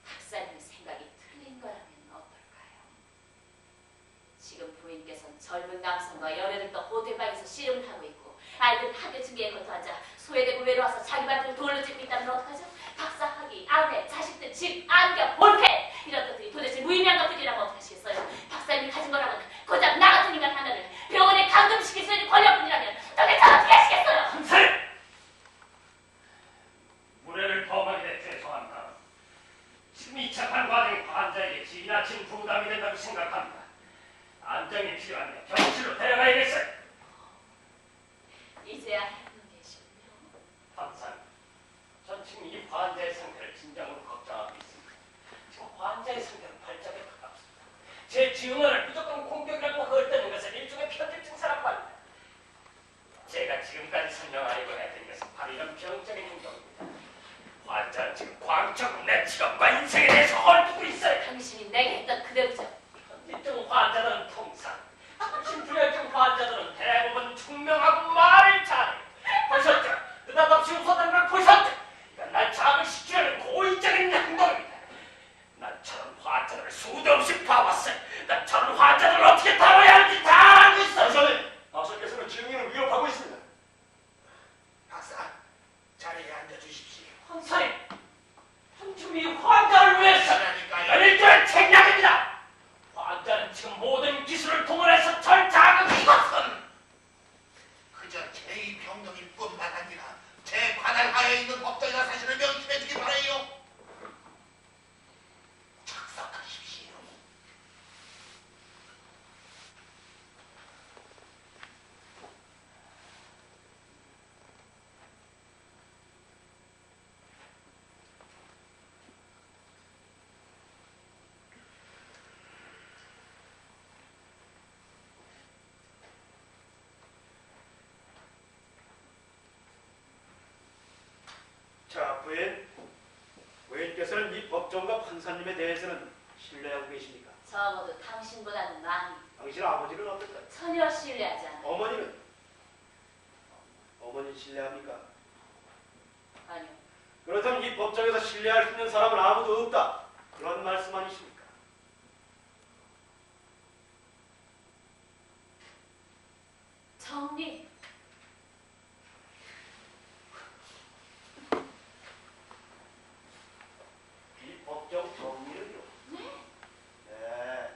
박사님의 생각이 틀린 거라면 어떨까요? 지금 부인께서는 젊은 남성과 연애를 또 호텔방에서 씨름을 하고 있고 아이들은 학교 중계에 거쳐앉아 소외되고 외로워서 자기 발톱을 돌로 짚고 있다면 어떡하죠? 박사 학위, 아내, 자식들, 집, 안경, 볼펜 이런 것들이 도대체 무의미한 것들이라면 어떡하시겠어요? 박사님이 가진 거라면 고작 나 같은 인간 하나를 병원에 감금시킬 수 있는 권력뿐이라면 도대체 어떻게 하시겠어요? 한살! 무례를 범하게 돼 죄송합니다. 지금 이 착한 과정이 환자에게 지나친 부담이 된다고 생각합니다. 안정이 필요한데 병실로 데려가야겠어요. 이제야 해보고 계시군요. 박사님, 전 지금 이 환자의 상태를 진정으로 걱정하고 있습니다. 지금 환자의 상태는 발작에 가깝습니다. 제 증언을 무조건 공격이라고 헐뜯는 것은 일종의 편집 증사라고 합니다. 제가 지금까지 설명하려고 했던 것은 바로 이런 병적인 행동입니다. 환자는 지금 광적으로 내 직업과 인생에 대해서 헐뜯고 있어요. 당신이 내게 했던 그대로죠. 편집증 환자들은 통상, 정신불혈증 환자들은 대부분 총명하고 말을 잘해요. 보셨죠? 느닷없이 웃었다는 걸 보셨죠? 이건 날 자극시키려는 고의적인 행동입니다. 난 저런 환자들을 수도 없이 봐왔어요. 난 저런 환자들을 어떻게 다뤄야 하는지 다 알고 있어요. 박사님, 박사께서는 증인을 위협하고 있습니다. 박사, 자리에 앉아주십시오. 황사님, 한줌이 환자를 위해서 그러니까요. 열일조의 책략입니다. 환자는 지금 모든 기술을 동원해서 절 자극시켰어. 이것은 그저 제 병동일 뿐만 아니라 제 관할 하에 있는 법정이나 사실을 명심해 주기 바라요. 착석하십시오. 자, 부인께서는 이 법정과 판사님에 대해서는 신뢰하고 계십니까? 적어도 당신보다는 많이 당신 아버지는 어떨까요? 전혀 신뢰하지 않아요. 어머니는? 어머니 신뢰합니까? 아니요. 그렇다면 이 법정에서 신뢰할 수 있는 사람은 아무도 없다. 그런 말씀 아니십니까? 정리. 이 법정 정리를요? 네. 네.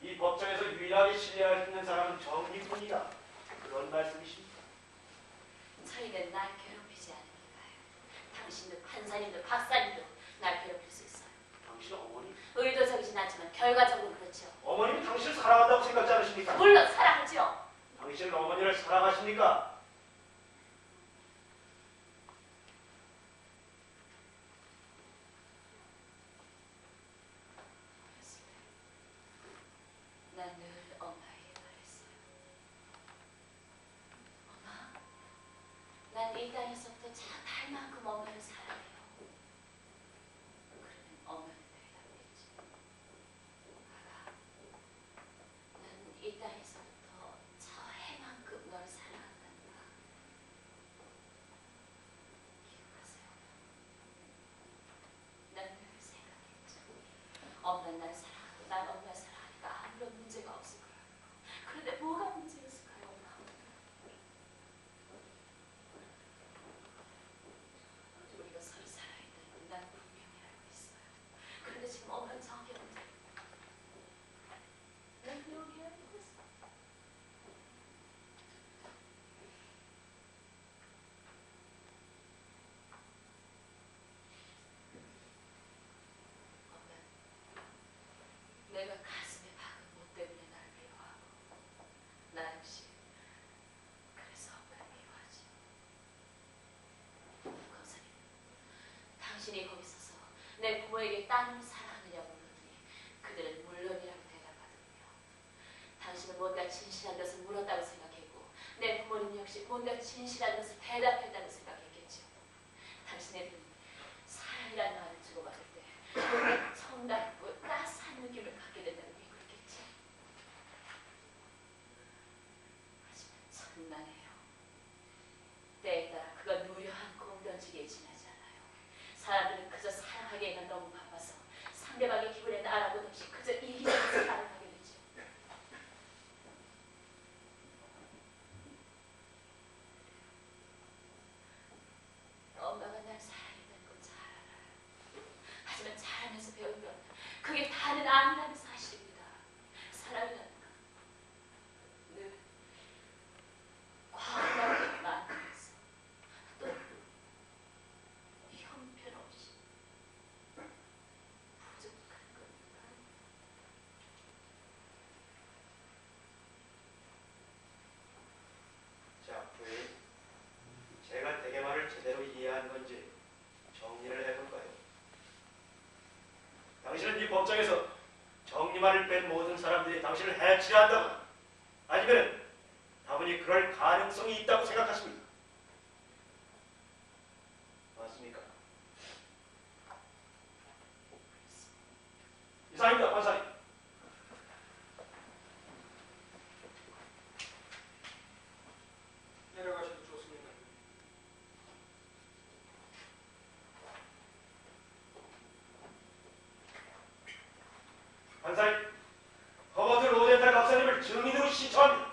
이 법정에서 유일하게 신뢰할 수 있는 사람은 정리뿐이다. 그런 말씀이십니까? 저희는 날 괴롭히지 않으니까요. 당신도 판사님도 박사님도 날 괴롭힐 수 있어요. 당신 어머니? 의도적이진 않지만 결과적으로 그렇죠. 어머님이 당신을 사랑한다고 생각지 않으십니까? 물론 사랑하죠. 당신은 어머니를 사랑하십니까? 난 늘 엄마에게 말했어요. 엄마, 난 이 땅에서부터 잘 만큼 엄마를 사랑해요. 그러면 엄마는 대답했지. 아가, 난 이 땅에서부터 저 해만큼 널 사랑한단다. 기억하세요. 난 늘 생각했죠. 엄마는 날 사랑하고 난 엄마를 사랑하니까 아무런 문제가 없을 거라고. 그런데 뭐가 문제였을까요, 엄마? 우리가 서로 살아있다는 걸 난 분명히 알고 있어요. 그런데 지금 엄마는 정해운데 난 분명히 알고 있어. 엄마, 내가 가슴에 박은 못 때문에 날 미워하고 나 역시 그래서 엄마를 미워하지. 검사님, 당신이 거기 서서 내 부모에게 따님을 사랑하느냐고 물었더니 그들은 물론이라고 대답하더군요. 당신은 뭔가 진실한 것을 물었다고 생각했고 내 부모님 역시 뭔가 진실한 것을 대답했다고 생각했겠죠. 당신네들은 사랑이라는 말을 주고받을 때 뭔가 정답고 따스한 느낌을 갖게 된다고 믿고있겠죠. 하지만 천만에요. 때에 따라 그건 무료한 공던지기에 지나지 않아요. 사람들은 그저 사랑하기에만 너무 바빠서 상대방의 기분에 알아보듯 없이 그저 이기적으로 사랑하게 되죠. 엄마가 날 사랑했다는 건 잘 알아요. 하지만 자라면서 배운 건 그게 다는 아니라는 사실입니다. 사랑이라는 건 늘 과감하게 만들어서 또 형편없이 부족한 겁니다. 자, 부인, 제가 대개말을 제대로 이해한 건지 정리를 해볼까요? 당신은 이 법정에서 정리만을 뺀 모든 사람들이 당신을 해치려 한다거나 아니면 다분히 그럴 가능성이 있다고 생각하십니까? 맞습니까? 이상입니다, 판사님. 내려가셔도 좋습니다. 판사님, 허버드 로덴탈 박사님을 증인으로 신청합니다.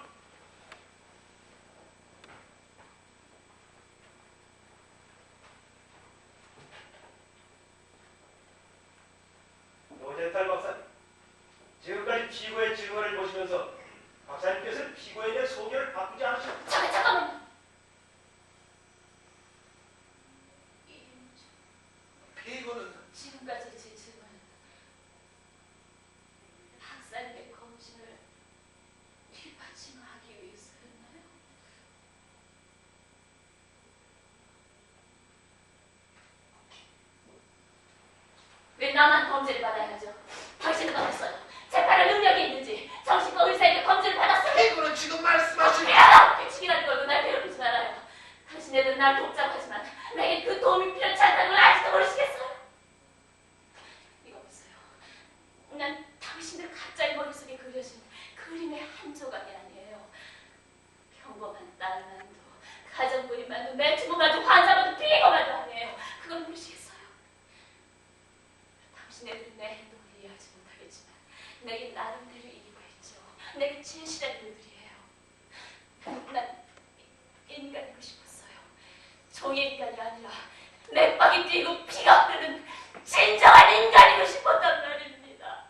로덴탈 박사님, 지금까지 피고의 증언을 보시면서 박사님께서는 피고에 대한 소견을 바꾸지 않으셨습니까? 잠깐만요. 피고는 지금까지 제 증언은 박사님의 검증을 뒷받침하기 위해서였나요? 왜 나만 검증을 받아야 하죠? 당신은 어땠어요? 재판할 능력이 있는지 정신과 의사에게 검증을 받았어요? 피고는 지금 말씀하신 규칙이라는 걸로 날 괴롭히지 말아요. 당신네들은 날 돕자고 하지만 내게 그 도움이 필요치 않다는 걸 아직도 모르시겠어요? 이거 보세요. 난 당신들 각자의 머릿속에 그려진 그림의 한 조각이 아니에요. 평범한 딸만도, 가정부인만도, 매튜브만도, 환자만도, 비거만도 아니에요. 그걸 모르시겠어요? 당신네들은 내 행동을 이해하지 못하겠지만 내게 나름대로 이유가 있죠. 내게 진실한 이유들이에요. 난 인간이고 싶었어요. 종이 인간이 아니라 맥박이 뛰고 피가 흐르는 진정한 인간이고 싶었단 말입니다.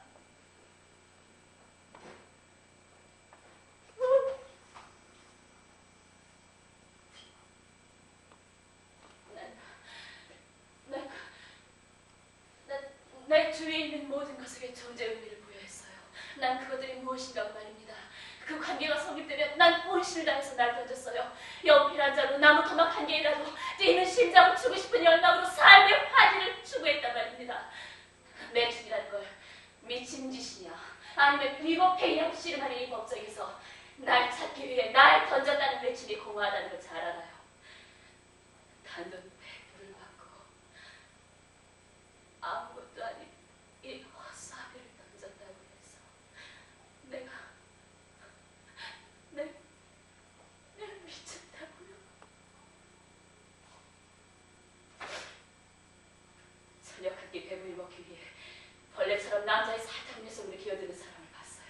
내 주위에 있는 모든 것에게 존재 의미를 부여했어요. 난 그것들이 무엇인가 말입니다. 그 관계가 성립되면 난 본신을 다해서 날 던졌어요. 연필 한 자루, 나무 토막 한 개라도 뛰는 심장을 주고 싶은 열망으로 삶의 화제를 추구했단 말입니다. 매춘이라는 걸 미친 짓이냐 아니면 비겁행위라고 씨름하는 이 법정에서 날 찾기 위해 날 던졌다는 매춘이 공허하다는 걸 잘 알아요. 단돈 100불을 받고 아무것도 아닌 이 헛사비를 던졌다고 해서 내가 미쳤다고요? 저녁 한 끼 배부리 먹기 위해 벌레처럼 남자의 사탕 녀석으로 기어드는 사람을 봤어요.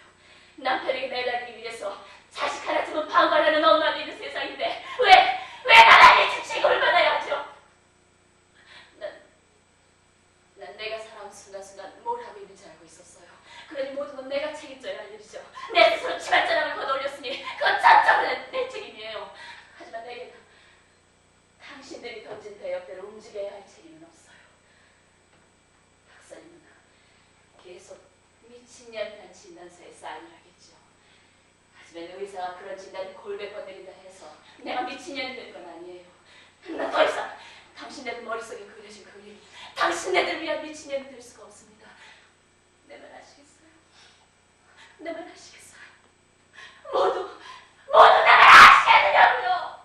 남편에게 매달리기 위해서 자식 하나쯤은 방관하는 엄마가 있는 세상인데 왜 나라에 주책을 받아야 하죠? 난 내가 살아온 순간순간 뭘 하고 있는지 알고 있었어요. 그러니 모든 건 내가 책임져야 할 일이죠. 내 스스로 치맛자락을 걷어올렸으니 그건 전적으로 내 책임이에요. 하지만 내게는 당신들이 던진 대역대로 움직여야 할 책임은 없어요. 박사님은 계속 미친년이라는 진단서에 사인을 하겠죠. 하지만 의사가 그런 진단을 골백번 내린다 해서 내가 미친년이 될 건 아니에요. 난 더 이상 당신네들 머릿속에 그려진 그림, 당신네들 위한 미친년이 될 수가 없습니다. 내 말 아시겠어요? 내 말 아시겠어요? 모두 내 말 아시겠느냐고요?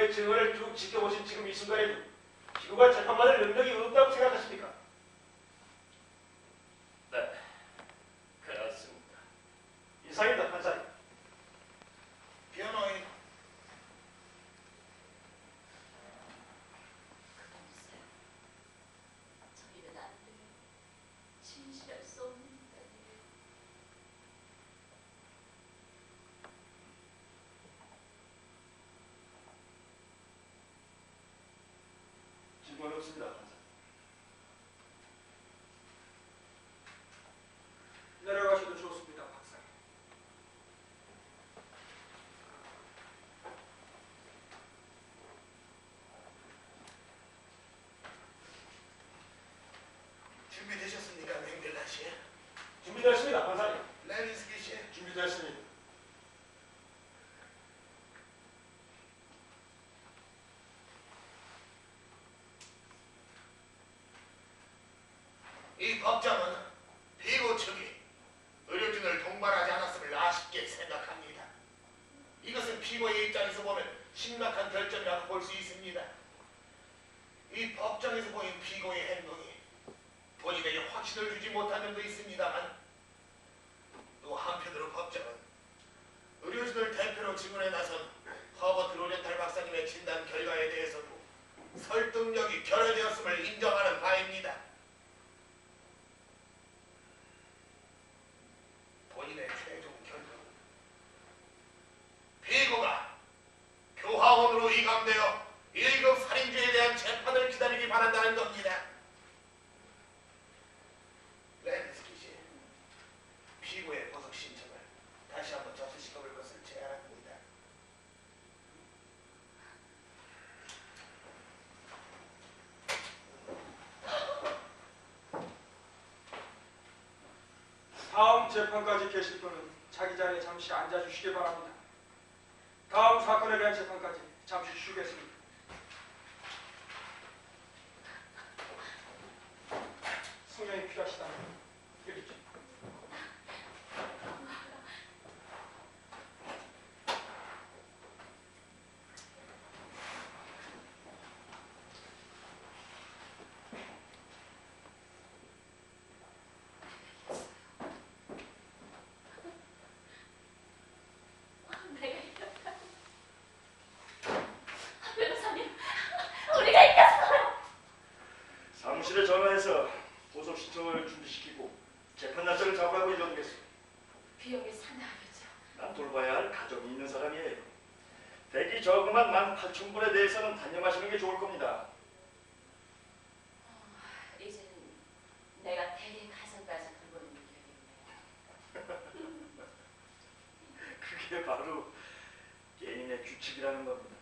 피고의 증언을 쭉 지켜보신 지금 이 순간에도 피고가 재판받을 능력이 없다고 생각하십니까? 네, 그렇습니다. 이상입니다, 판사님. 변호인 그만두세요. 저희는 안 돼요. 진실할 수 없는 인간이에요. 질문 없습니다, 판사. 내려가셔도 좋습니다, 박사. 준비되셨습니까, 맹델라 씨? 준비되었습니다, 판사님. 레빈스키 씨? 준비됐습니다. 이 법정은 피고 측이 의료진을 동반하지 않았음을 아쉽게 생각합니다. 이것은 피고의 입장에서 보면 심각한 결정이라고 볼 수 있습니다. 이 법정에서 보인 피고의 행동이 본인에게 확신을 주지 못한 점도 있습니다만 또 한편으로 법정은 의료진을 대표로 증언에 나선 허버트 로젠탈 박사님의 진단 결과에 대해서도 설득력이 결여되었음을 인정하는 바입니다. 본인의 최종 결론은 피고가 교화원으로 이감되어 1급 살인죄에 대한 재판을 기다리기 바란다는 겁니다. 렌스키 씨, 피고의 보석 신청을 다시 한번 접수시켜볼 것을 제안합니다. 다음 재판까지 계실 분은 자기 자리에 잠시 앉아주시기 바랍니다. 다음 사건에 대한 재판까지 잠시 쉬겠습니다. 성명이 필요하시다면 여기죠. 내가 이겼다. 변호사님, 우리가 이겼어요. 사무실에 전화해서 보석 신청을 준비시키고 재판 날짜를 잡으라고 일러두겠습니다. 비용이 상당하겠죠. 난 돌봐야 할 가정이 있는 사람이에요. 대기 저금한 18,000불에 대해서는 단념하시는 게 좋을 겁니다. 이제는 내가 대리 가상까지 돌보는 격이네요. 그게 바로 게임의 규칙이라는 겁니다.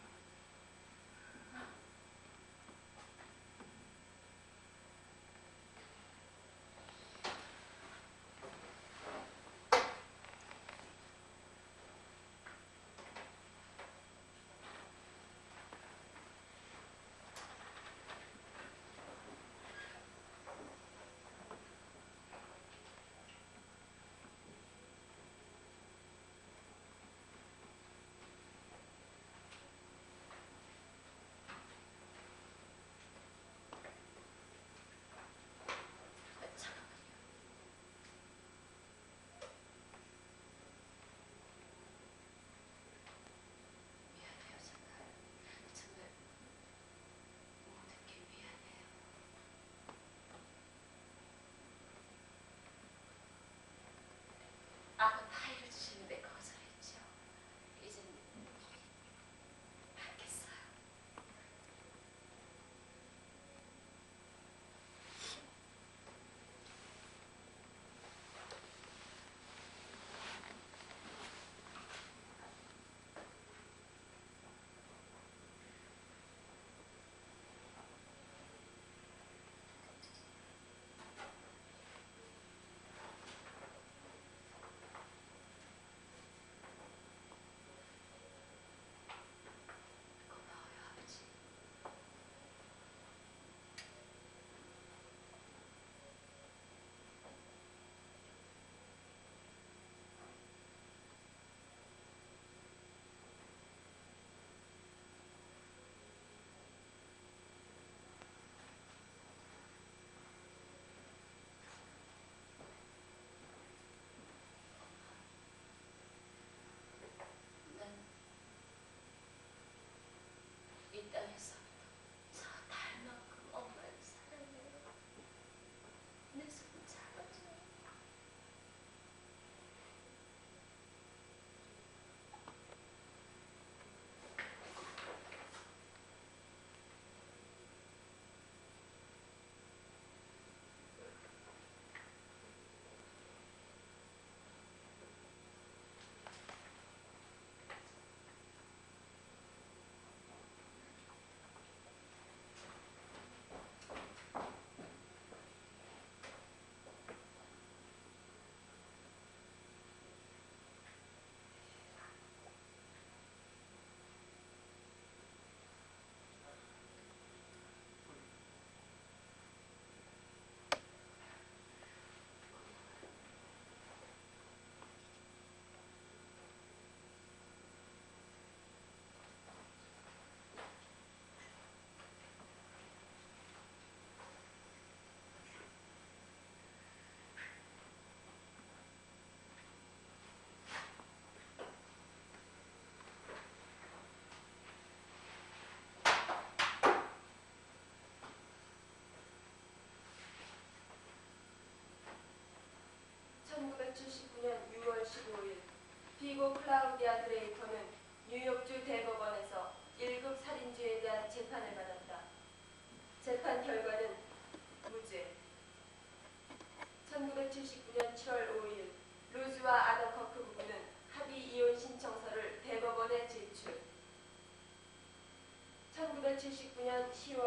10월